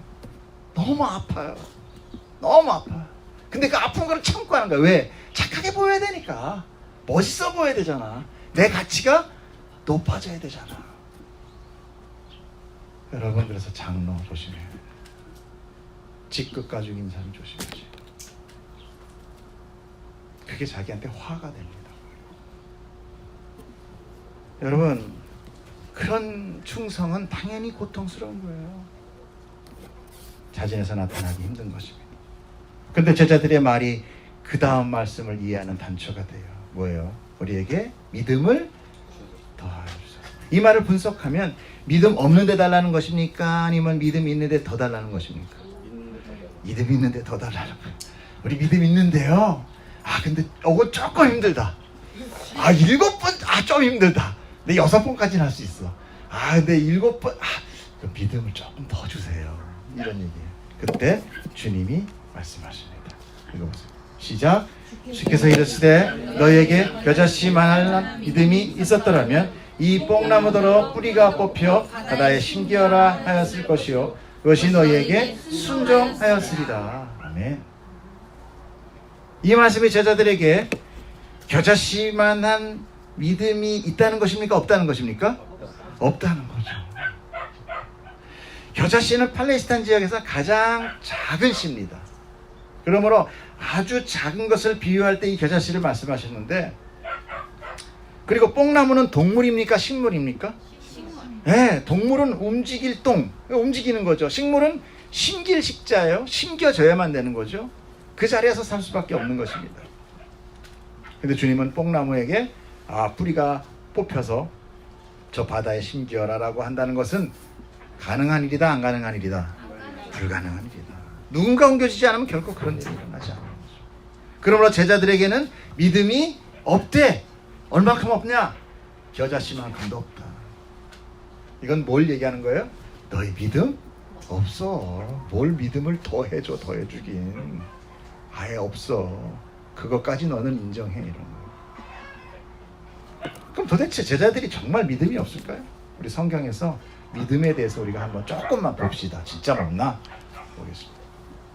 너무 아파요. 너무 아파요. 근데 그 아픈 거를 참고 하는 거야. 왜? 착하게 보여야 되니까. 멋있어 보여야 되잖아. 내 가치가 높아져야 되잖아. 여러분, 그래서 장로 조심해요. 직급 가지고 있는 사람 조심하지. 그게 자기한테 화가 됩니다. 여러분, 그런 충성은 당연히 고통스러운 거예요. 자진해서 나타나기 힘든 것입니다. 그런데 제자들의 말이 그 다음 말씀을 이해하는 단초가 돼요. 뭐예요? 우리에게 믿음을 더하여 주소서. 이 말을 분석하면 믿음 없는 데 달라는 것입니까? 아니면 믿음 있는 데 더 달라는 것입니까? 믿음 있는 데 더 달라는 거예요. 우리 믿음 있는데요, 근데 이거 조금 힘들다. 7번 좀 힘들다. 근데 6번까지는 할 수 있어. 근데 7번 그 믿음을 조금 더 주세요. 이런 얘기예요. 그때 주님이 말씀하십니다. 읽어보세요. 시작. 주께서 이르시되 너희에게 겨자씨만한 믿음이 있었더라면 이 뽕나무더러 뿌리가 뽑혀 바다에 심기어라 하였을 것이요 그것이 너희에게 순종하였으리라. 아멘. 이 말씀이 제자들에게 겨자씨만한 믿음이 있다는 것입니까? 없다는 것입니까? 없다는 거죠. 겨자씨는 팔레스타인 지역에서 가장 작은 씨입니다. 그러므로 아주 작은 것을 비유할 때 이 겨자씨를 말씀하셨는데, 그리고 뽕나무는 동물입니까? 식물입니까? 네, 동물은 움직일 동, 움직이는 거죠. 식물은 심길 식자예요. 심겨져야만 되는 거죠. 그 자리에서 살 수밖에 없는 것입니다. 근데 주님은 뽕나무에게 뿌리가 뽑혀서 저 바다에 심기어라라고 한다는 것은 가능한 일이다, 안 가능한 일이다? 불가능한 일이다. 누군가 옮겨지지 않으면 결코 그런 일이 일어나지 않는 거죠. 그러므로 제자들에게는 믿음이 없대. 얼만큼 없냐? 겨자씨만큼도 없다. 이건 뭘 얘기하는 거예요? 너희 믿음? 없어. 뭘 믿음을 더해줘, 더해주긴. 아예 없어. 그것까지 너는 인정해, 이런 거예요. 그럼 도대체 제자들이 정말 믿음이 없을까요? 우리 성경에서 믿음에 대해서 우리가 한번 조금만 봅시다. 진짜 없나? 보겠습니다.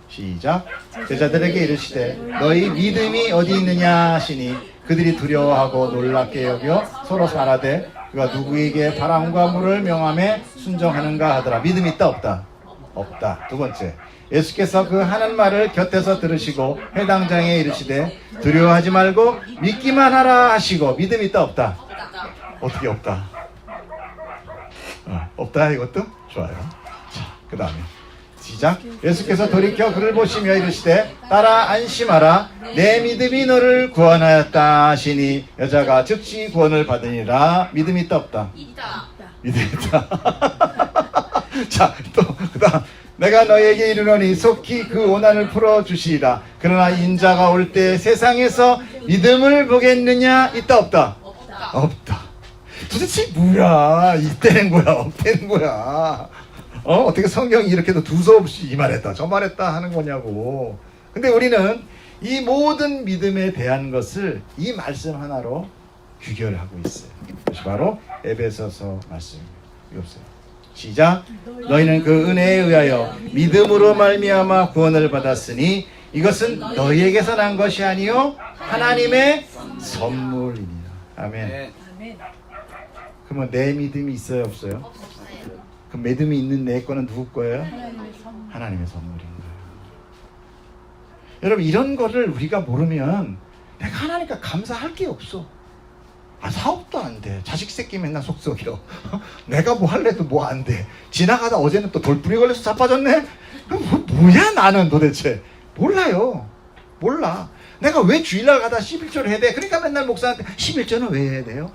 시작. 제자들에게 이르시되 너희 믿음이 어디 있느냐 하시니 그들이 두려워하고 놀랍게 여겨 서로 말하되 그가 누구에게 바람과 물을 명함에 순종하는가 하더라. 믿음이 있다 없다? 없다. 두 번째, 예수께서 그 하는 말을 곁에서 들으시고 회당장에 이르시되 두려워하지 말고 믿기만 하라 하시고. 믿음이 있다 없다? 어떻게 없다? 없다. 이것도 좋아요. 자, 그 다음에 시작. 예수께서 돌이켜 그를 보시며 이르시되 따라 안심하라. 내 믿음이 너를 구원하였다 하시니 여자가 즉시 구원을 받으니라. 믿음이 있다 없다? 있다. 믿음이 있다. 자, 또 그 다음, 내가 너에게 이르노니 속히 그 고난을 풀어주시리라. 그러나 인자가 올 때 세상에서 믿음을 보겠느냐? 있다 없다? 없다. 없다. 도대체 뭐야? 이때는 거야? 없다는 거야? 어떻게 성경이 이렇게도 두서없이 이 말했다 저 말했다 하는 거냐고. 근데 우리는 이 모든 믿음에 대한 것을 이 말씀 하나로 규결하고 있어요. 그것이 바로 에베소서 말씀입니다. 읽어보세요. 시작. 너희는 그 은혜에 의하여 믿음으로 말미암아 구원을 받았으니 이것은 너희에게서 난 것이 아니요 하나님의 선물이니라. 아멘. 그러면 내 믿음이 있어요 없어요? 없어요. 그 믿음이 있는 내 거는 누구 거예요? 하나님의 선물인 거예요. 여러분, 이런 거를 우리가 모르면 내가 하나님께 감사할 게 없어. 사업도 안 돼. 자식 새끼 맨날 속썩여. 내가 뭐 할래도 뭐 안 돼. 지나가다 어제는 또 돌뿌리 걸려서 자빠졌네? 뭐야 나는 도대체. 몰라요. 몰라. 내가 왜 주일날 가다 11조를 해야 돼? 그러니까 맨날 목사한테 11조는 왜 해야 돼요?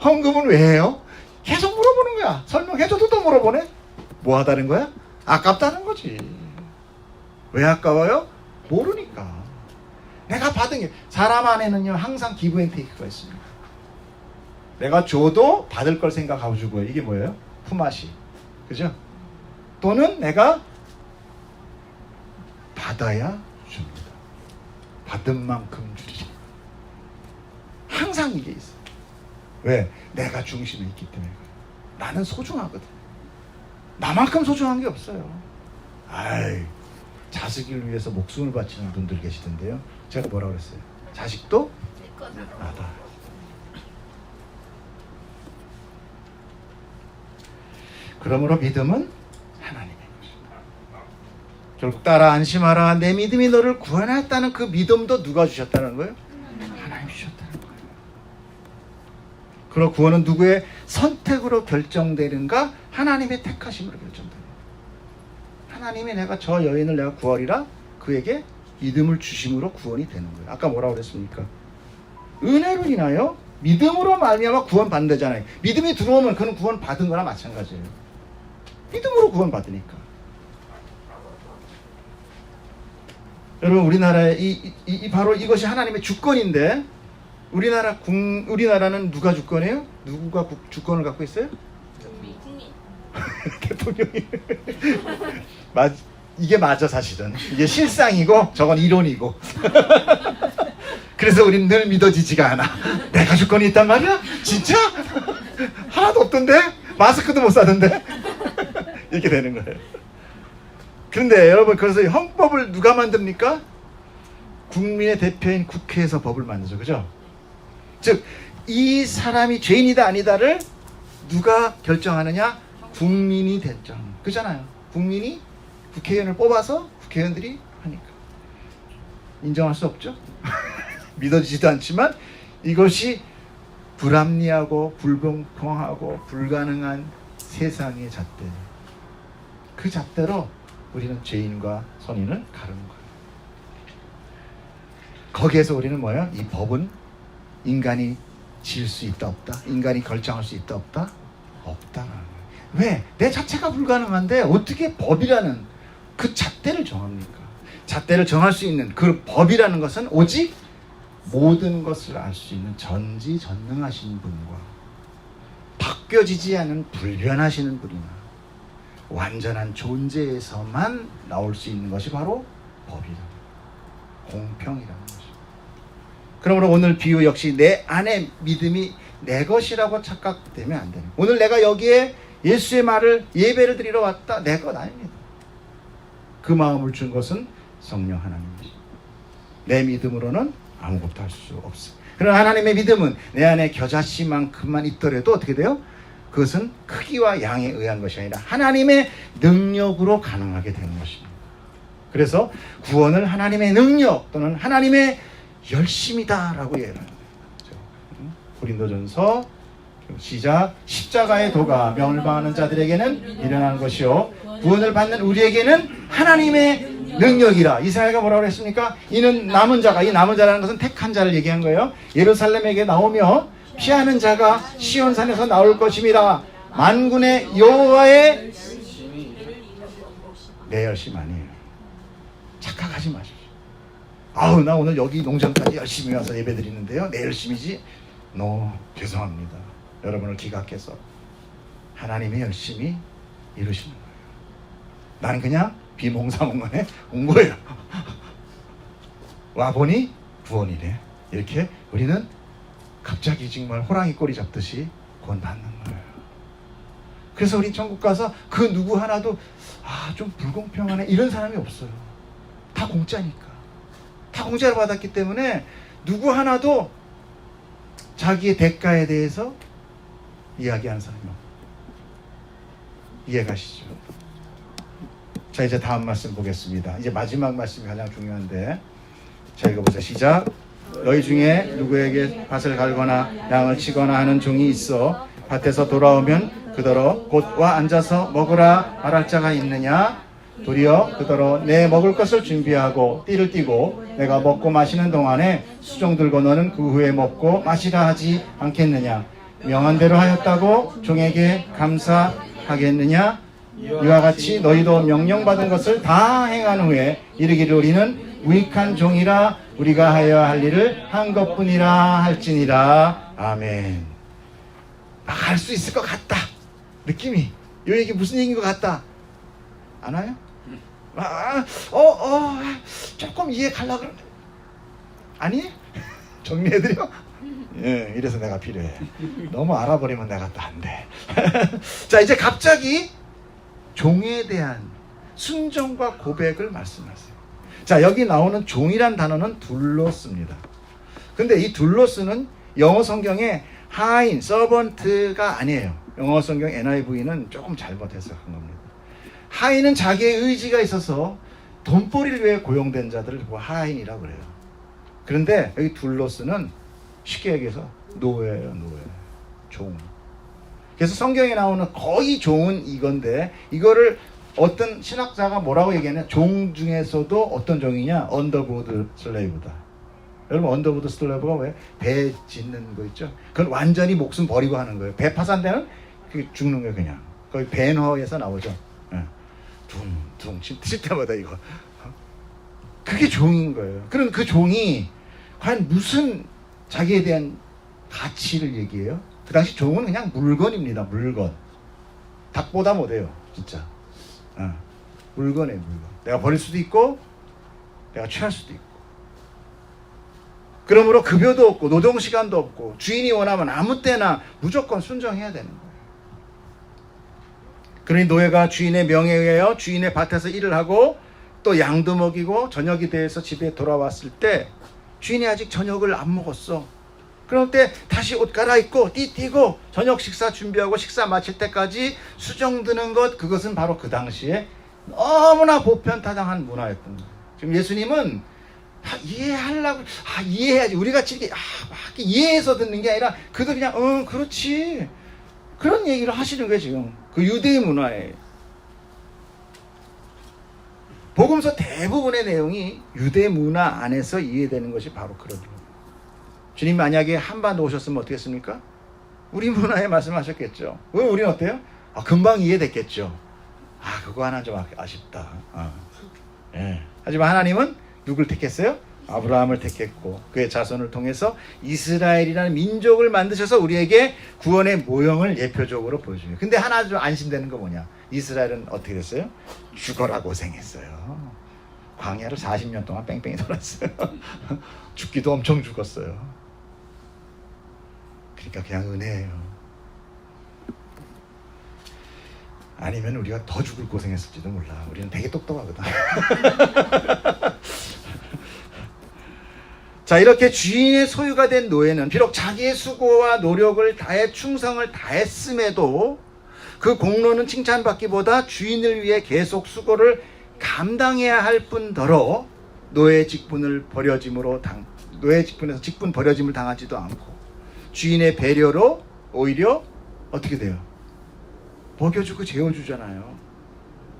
헌금은 왜 해요? 계속 물어보는 거야. 설명해줘도 또 물어보네. 뭐 하다는 거야? 아깝다는 거지. 왜 아까워요? 모르니까. 내가 받은 게, 사람 안에는요 항상 기브 앤 테이크가 있습니다. 내가 줘도 받을 걸 생각하고 주고요. 이게 뭐예요? 품앗이. 그죠? 또는 내가 받아야 줍니다. 받은 만큼 주리라. 항상 이게 있어요. 왜? 내가 중심에 있기 때문에. 나는 소중하거든. 나만큼 소중한 게 없어요. 자식을 위해서 목숨을 바치는 분들 계시던데요. 제가 뭐라고 그랬어요? 자식도 나다. 그러므로 믿음은 하나님의 것입니다. 결국 따라 안심하라. 내 믿음이 너를 구원했다는 그 믿음도 누가 주셨다는 거예요? 하나님 주셨다는 거예요. 그럼 구원은 누구의 선택으로 결정되는가? 하나님의 택하심으로 결정됩니다. 하나님이 내가 저 여인을 내가 구하리라 그에게 믿음을 주심으로 구원이 되는 거예요. 아까 뭐라고 그랬습니까? 은혜로 인하여 믿음으로 말미암아 구원 받는다잖아요. 믿음이 들어오면 그는 구원 받은 거나 마찬가지예요. 믿음으로 구원 받으니까. 여러분, 우리나라의 바로 이것이 하나님의 주권인데, 우리나라는 누가 주권이에요? 누가 주권을 갖고 있어요? 국민. 대통령이. 이게 맞아. 사실은 이게 실상이고 저건 이론이고. 그래서 우리는 늘 믿어지지가 않아. 내가 주권이 있단 말이야? 진짜? 하나도 없던데? 마스크도 못 사던데? 이렇게 되는 거예요. 그런데 여러분, 그래서 헌법을 누가 만듭니까? 국민의 대표인 국회에서 법을 만들죠. 그죠? 즉, 이 사람이 죄인이다 아니다를 누가 결정하느냐? 국민이 결정. 그잖아요. 국민이 국회의원을 뽑아서 국회의원들이 하니까. 인정할 수 없죠? 믿어지지도 않지만 이것이 불합리하고 불공평하고 불가능한 세상의 잣대. 그 잣대로 우리는 죄인과 선인을 가르는 거예요. 거기에서 우리는 뭐예요? 이 법은 인간이 지을 수 있다 없다? 인간이 결정할 수 있다 없다? 없다라는 거예요. 왜? 내 자체가 불가능한데 어떻게 법이라는 그 잣대를 정합니까? 잣대를 정할 수 있는 그 법이라는 것은 오직 모든 것을 알 수 있는 전지전능하신 분과 바뀌어지지 않은 불변하시는 분이나 완전한 존재에서만 나올 수 있는 것이 바로 법이다. 공평이라는 것입니다. 그러므로 오늘 비유 역시 내 안에 믿음이 내 것이라고 착각되면 안 되는 거예요. 오늘 내가 여기에 예수의 말을 예배를 드리러 왔다. 내 것 아닙니다. 그 마음을 준 것은 성령 하나님이십니다. 내 믿음으로는 아무것도 할 수 없어요. 그러나 하나님의 믿음은 내 안에 겨자씨만큼만 있더라도 어떻게 돼요? 그것은 크기와 양에 의한 것이 아니라 하나님의 능력으로 가능하게 되는 것입니다. 그래서 구원을 하나님의 능력 또는 하나님의 열심이다라고 얘기를 합니다. 고린도전서 시작. 십자가의 도가 멸망하는 자들에게는 일어나는 것이요 구원을 받는 우리에게는 하나님의 능력이라. 이사야가 뭐라고 했습니까? 이는 남은 자가, 이 남은 자라는 것은 택한 자를 얘기한 거예요. 예루살렘에게 나오며 피하는 자가 시온산에서 나올 것입니다. 만군의 여호와의 내 열심 아니에요. 착각하지 마십시오. 아우 나 오늘 여기 농장까지 열심히 와서 예배 드리는데요 내 열심이지? 죄송합니다. 여러분을 기각해서 하나님의 열심히 이루시는 거예요. 나는 그냥 비몽사몽간에 온 거예요. 와보니 구원이래. 이렇게 우리는 갑자기 정말 호랑이 꼬리 잡듯이 구원받는 거예요. 그래서 우리 천국 가서 그 누구 하나도 좀 불공평하네 이런 사람이 없어요. 다 공짜니까. 다 공짜로 받았기 때문에 누구 하나도 자기의 대가에 대해서 이야기하는 사람이 없어요. 이해가시죠? 자 이제 다음 말씀 보겠습니다. 이제 마지막 말씀이 가장 중요한데 자 읽어보세요. 시작. 너희 중에 누구에게 밭을 갈거나 양을 치거나 하는 종이 있어 밭에서 돌아오면 그더러 곧 와 앉아서 먹으라 말할 자가 있느냐? 도리어 그더러 내 먹을 것을 준비하고 띠를 띠고 내가 먹고 마시는 동안에 수종 들고 너는 그 후에 먹고 마시라 하지 않겠느냐? 명한 대로 하였다고 종에게 감사하겠느냐? 이와 같이 너희도 명령받은 것을 다 행한 후에 이르기를 우리는 유익한 종이라 우리가 하여야 할 일을 한 것뿐이라 할지니라. 아멘. 막 할 수 있을 것 같다. 느낌이 이 얘기 무슨 얘기인 것 같다. 안 와요? 조금 이해 가려고 그러는데 아니? 정리해드려? 예, 이래서 내가 필요해. 너무 알아버리면 내가 또 안 돼. 자 이제 갑자기 종에 대한 순종과 고백을 말씀하세요. 자 여기 나오는 종이란 단어는 둘로스입니다. 근데 이 둘로스는 영어 성경에 하인, 서번트가 아니에요. 영어 성경 NIV는 조금 잘못 해석한 겁니다. 하인은 자기의 의지가 있어서 돈벌이를 위해 고용된 자들을 하인이라고 그래요. 그런데 여기 둘로스는 쉽게 얘기해서 노예예요. 노예. 종. 그래서 성경에 나오는 거의 종은 이건데 이거를 어떤 신학자가 뭐라고 얘기하냐? 종 중에서도 어떤 종이냐? 언더보드 슬레이브다. 여러분 언더보드 슬레이브가 왜? 배 짓는 거 있죠? 그건 완전히 목숨 버리고 하는 거예요. 배 파산되면 죽는 거예요 그냥. 거의 벤허에서 나오죠. 둥둥 칠 때마다 이거. 그게 종인 거예요. 그럼 그 종이 과연 무슨 자기에 대한 가치를 얘기해요? 그 당시 종은 그냥 물건입니다. 물건. 닭보다 못해요. 진짜. 물건이에요. 물건. 내가 버릴 수도 있고 내가 취할 수도 있고. 그러므로 급여도 없고 노동시간도 없고 주인이 원하면 아무 때나 무조건 순종해야 되는 거예요. 그러니 노예가 주인의 명예에 의하여 주인의 밭에서 일을 하고 또 양도 먹이고 저녁이 돼서 집에 돌아왔을 때 주인이 아직 저녁을 안 먹었어. 그럴 때 다시 옷 갈아입고 띠고 저녁 식사 준비하고 식사 마칠 때까지 수정 드는 것, 그것은 바로 그 당시에 너무나 보편타당한 문화였던 거예요. 지금 예수님은 이해하려고 이해해야지 우리같이 이렇게 막 이해해서 듣는 게 아니라 그도 그냥 그렇지 그런 얘기를 하시는 거예요. 지금 그 유대의 문화에 복음서 대부분의 내용이 유대 문화 안에서 이해되는 것이 바로 그런 거예요. 주님 만약에 한반도 오셨으면 어떻게 했습니까? 우리 문화에 말씀하셨겠죠. 왜 우리는 어때요? 금방 이해됐겠죠. 그거 하나 좀 아쉽다. 예. 하지만 하나님은 누굴 택했어요? 아브라함을 택했고 그의 자손을 통해서 이스라엘이라는 민족을 만드셔서 우리에게 구원의 모형을 예표적으로 보여줍니다. 근데 하나 좀 안심되는 거 뭐냐? 이스라엘은 어떻게 됐어요? 죽어라 고생했어요. 광야를 40년 동안 뺑뺑이 돌았어요. 죽기도 엄청 죽었어요. 그러니까 그냥 은혜예요. 아니면 우리가 더 죽을 고생했을지도 몰라. 우리는 되게 똑똑하거든. 자, 이렇게 주인의 소유가 된 노예는 비록 자기의 수고와 노력을 다해 충성을 다했음에도 그 공로는 칭찬받기보다 주인을 위해 계속 수고를 감당해야 할 뿐더러 노예 직분에서 직분 버려짐을 당하지도 않고 주인의 배려로 오히려 어떻게 돼요? 먹여주고 재워주잖아요.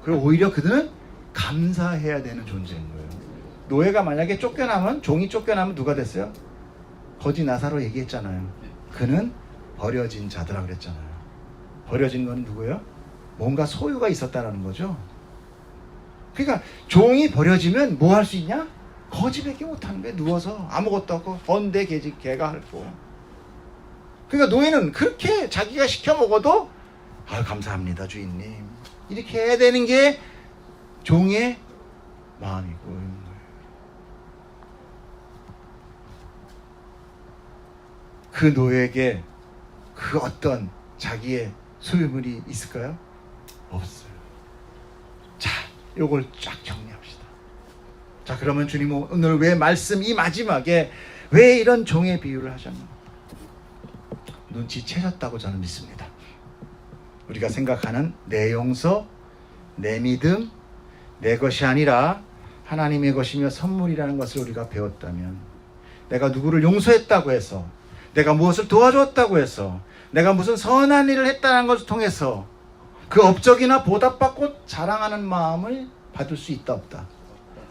그리고 오히려 그는 감사해야 되는 존재인 거예요. 노예가 만약에 쫓겨나면, 종이 쫓겨나면 누가 됐어요? 거지 나사로 얘기했잖아요. 그는 버려진 자더라 그랬잖아요. 버려진 건 누구예요? 뭔가 소유가 있었다라는 거죠. 그러니까 종이 버려지면 뭐 할 수 있냐? 거지밖에 못하는 거예요. 누워서 아무것도 없고 번데 개가 핥고. 그러니까 노예는 그렇게 자기가 시켜 먹어도 감사합니다 주인님 이렇게 해야 되는 게 종의 마음이고. 그 노예에게 그 어떤 자기의 소유물이 있을까요? 없어요. 자, 요걸 쫙 정리합시다. 자, 그러면 주님 오늘 왜 말씀 이 마지막에 왜 이런 종의 비유를 하셨나? 눈치채셨다고 저는 믿습니다. 우리가 생각하는 내 용서, 내 믿음, 내 것이 아니라 하나님의 것이며 선물이라는 것을 우리가 배웠다면, 내가 누구를 용서했다고 해서, 내가 무엇을 도와줬다고 해서, 내가 무슨 선한 일을 했다는 것을 통해서 그 업적이나 보답받고 자랑하는 마음을 받을 수 있다 없다?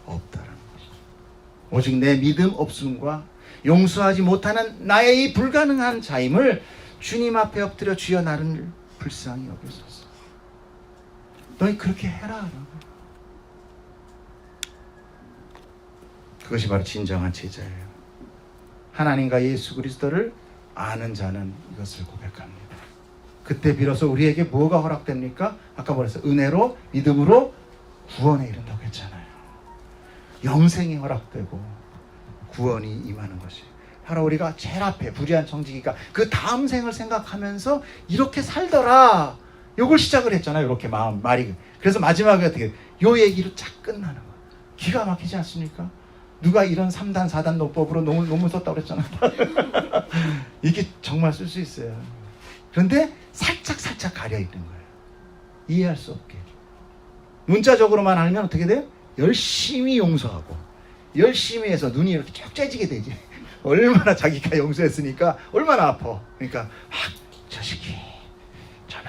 없다라는 것이죠. 오직 내 믿음 없음과 용서하지 못하는 나의 이 불가능한 자임을 주님 앞에 엎드려 주여 나를 불쌍히 여기소서. 너희 그렇게 해라. 그것이 바로 진정한 제자예요. 하나님과 예수 그리스도를 아는 자는 이것을 고백합니다. 그때 비로소 우리에게 뭐가 허락됩니까? 아까 말했어요. 은혜로 믿음으로 구원에 이른다고 했잖아요. 영생이 허락되고 구원이 임하는 것이 바로 우리가 제일 앞에 불의한 청지기가 그 다음 생을 생각하면서 이렇게 살더라. 요걸 시작을 했잖아요. 이렇게 말이. 그래서 마지막에 어떻게 요 얘기로 쫙 끝나는 거예요. 기가 막히지 않습니까? 누가 이런 3단 4단 노법으로 논문 썼다고 그랬잖아요. 이게 정말 쓸 수 있어요. 그런데 살짝 가려 있는 거예요. 이해할 수 없게. 문자적으로만 알면 어떻게 돼요? 열심히 용서하고 열심히 해서 눈이 이렇게 쭉 째지게 되지. 얼마나 자기가 용서했으니까 얼마나 아파. 그러니까 저 새끼 저놈.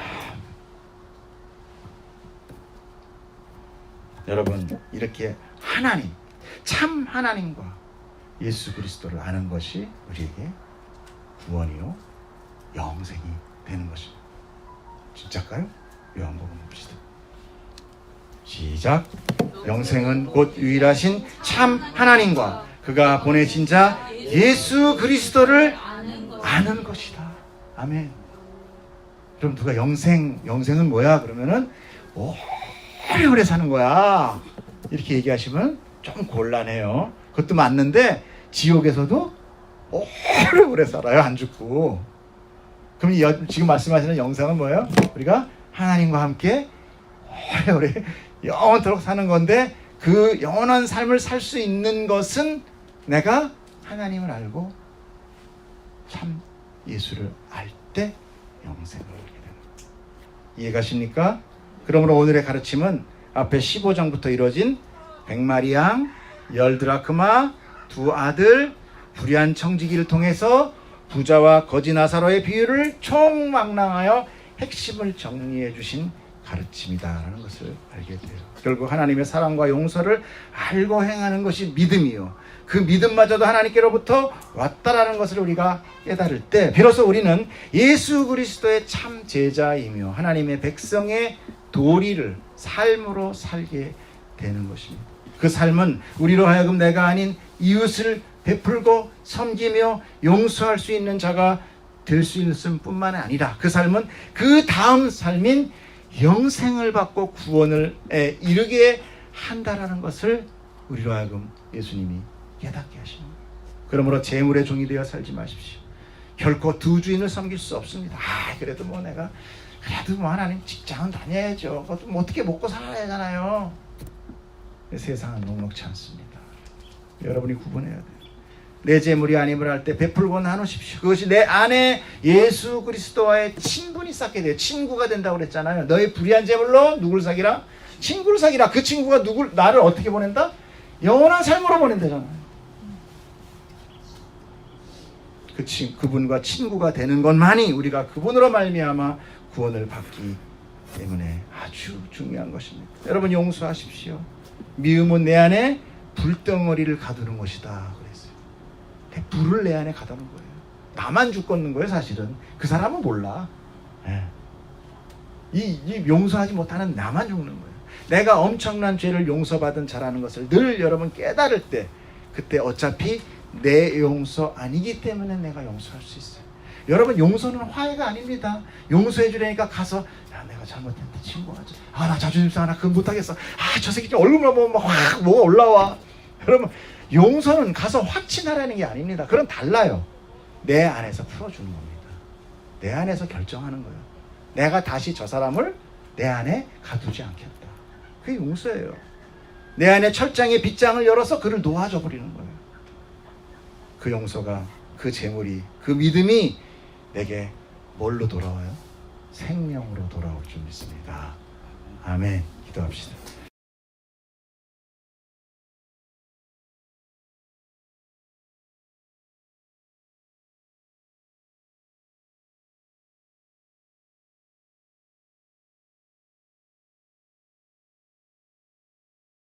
여러분 이렇게 하나님 참 하나님과 예수 그리스도를 아는 것이 우리에게 구원이요 영생이 되는 것입니다. 진짜일까요? 요한복음 봅시다. 시작. 영생은 곧 유일하신 참 하나님과 그가 보내신 자 예수 그리스도를 아는 것이다. 아멘. 그럼 누가 영생은 뭐야? 그러면은 오래오래 사는 거야. 이렇게 얘기하시면 좀 곤란해요. 그것도 맞는데 지옥에서도 오래오래 살아요. 안 죽고. 그럼 지금 말씀하시는 영생은 뭐예요? 우리가 하나님과 함께 오래오래 영원토록 사는 건데 그 영원한 삶을 살 수 있는 것은 내가 하나님을 알고 참 예수를 알 때 영생을 얻게 되는 거예요. 이해가십니까? 그러므로 오늘의 가르침은 앞에 15장부터 이루어진 100마리 양, 10드라크마, 2 아들, 불의한 청지기를 통해서 부자와 거지 나사로의 비유를 총망라하여 핵심을 정리해 주신 가르침이다라는 것을 알게 돼요. 결국 하나님의 사랑과 용서를 알고 행하는 것이 믿음이요. 그 믿음마저도 하나님께로부터 왔다라는 것을 우리가 깨달을 때 비로소 우리는 예수 그리스도의 참 제자이며 하나님의 백성의 도리를 삶으로 살게 되는 것입니다. 그 삶은 우리로 하여금 내가 아닌 이웃을 베풀고 섬기며 용서할 수 있는 자가 될 수 있을 뿐만 아니라 그 삶은 그 다음 삶인 영생을 받고 구원을 이르게 한다라는 것을 우리로 하여금 예수님이 깨닫게 하시는 거예요. 그러므로 재물의 종이 되어 살지 마십시오. 결코 두 주인을 섬길 수 없습니다. 그래도 뭐 내가 그래도 뭐 하나님 직장은 다녀야죠. 그것도 뭐 어떻게 먹고 살아야 하잖아요. 세상은 녹록지 않습니다. 여러분이 구분해야 돼요. 내 재물이 아님을 할 때 베풀고 나누십시오. 그것이 내 안에 예수 그리스도와의 친분이 쌓게 돼요. 친구가 된다고 그랬잖아요. 너의 불의한 재물로 누굴 사기라? 친구를 사기라. 그 친구가 나를 어떻게 보낸다? 영원한 삶으로 보낸다잖아요. 그분과 친구가 되는 것만이 우리가 그분으로 말미암아 구원을 받기 때문에 아주 중요한 것입니다. 여러분 용서하십시오. 미움은 내 안에 불덩어리를 가두는 것이다 그랬어요. 불을 내 안에 가두는 거예요. 나만 죽겠는 거예요. 사실은 그 사람은 몰라. 이 용서하지 못하는 나만 죽는 거예요. 내가 엄청난 죄를 용서받은 자라는 것을 늘 여러분 깨달을 때 그때 어차피 내 용서 아니기 때문에 내가 용서할 수 있어요. 여러분 용서는 화해가 아닙니다. 용서해 주려니까 가서 내가 잘못했다 친구하자. 나 자존심 상하나 그건 못하겠어. 저 새끼 좀 얼굴만 보면 확 뭐가 올라와. 여러분 용서는 가서 확신하라는 게 아닙니다. 그럼 달라요. 내 안에서 풀어주는 겁니다. 내 안에서 결정하는 거예요. 내가 다시 저 사람을 내 안에 가두지 않겠다. 그게 용서예요. 내 안에 철장의 빗장을 열어서 그를 놓아줘 버리는 거예요. 그 용서가, 그 재물이, 그 믿음이 내게 뭘로 돌아와요? 생명으로 돌아올 줄 믿습니다. 아멘. 기도합시다.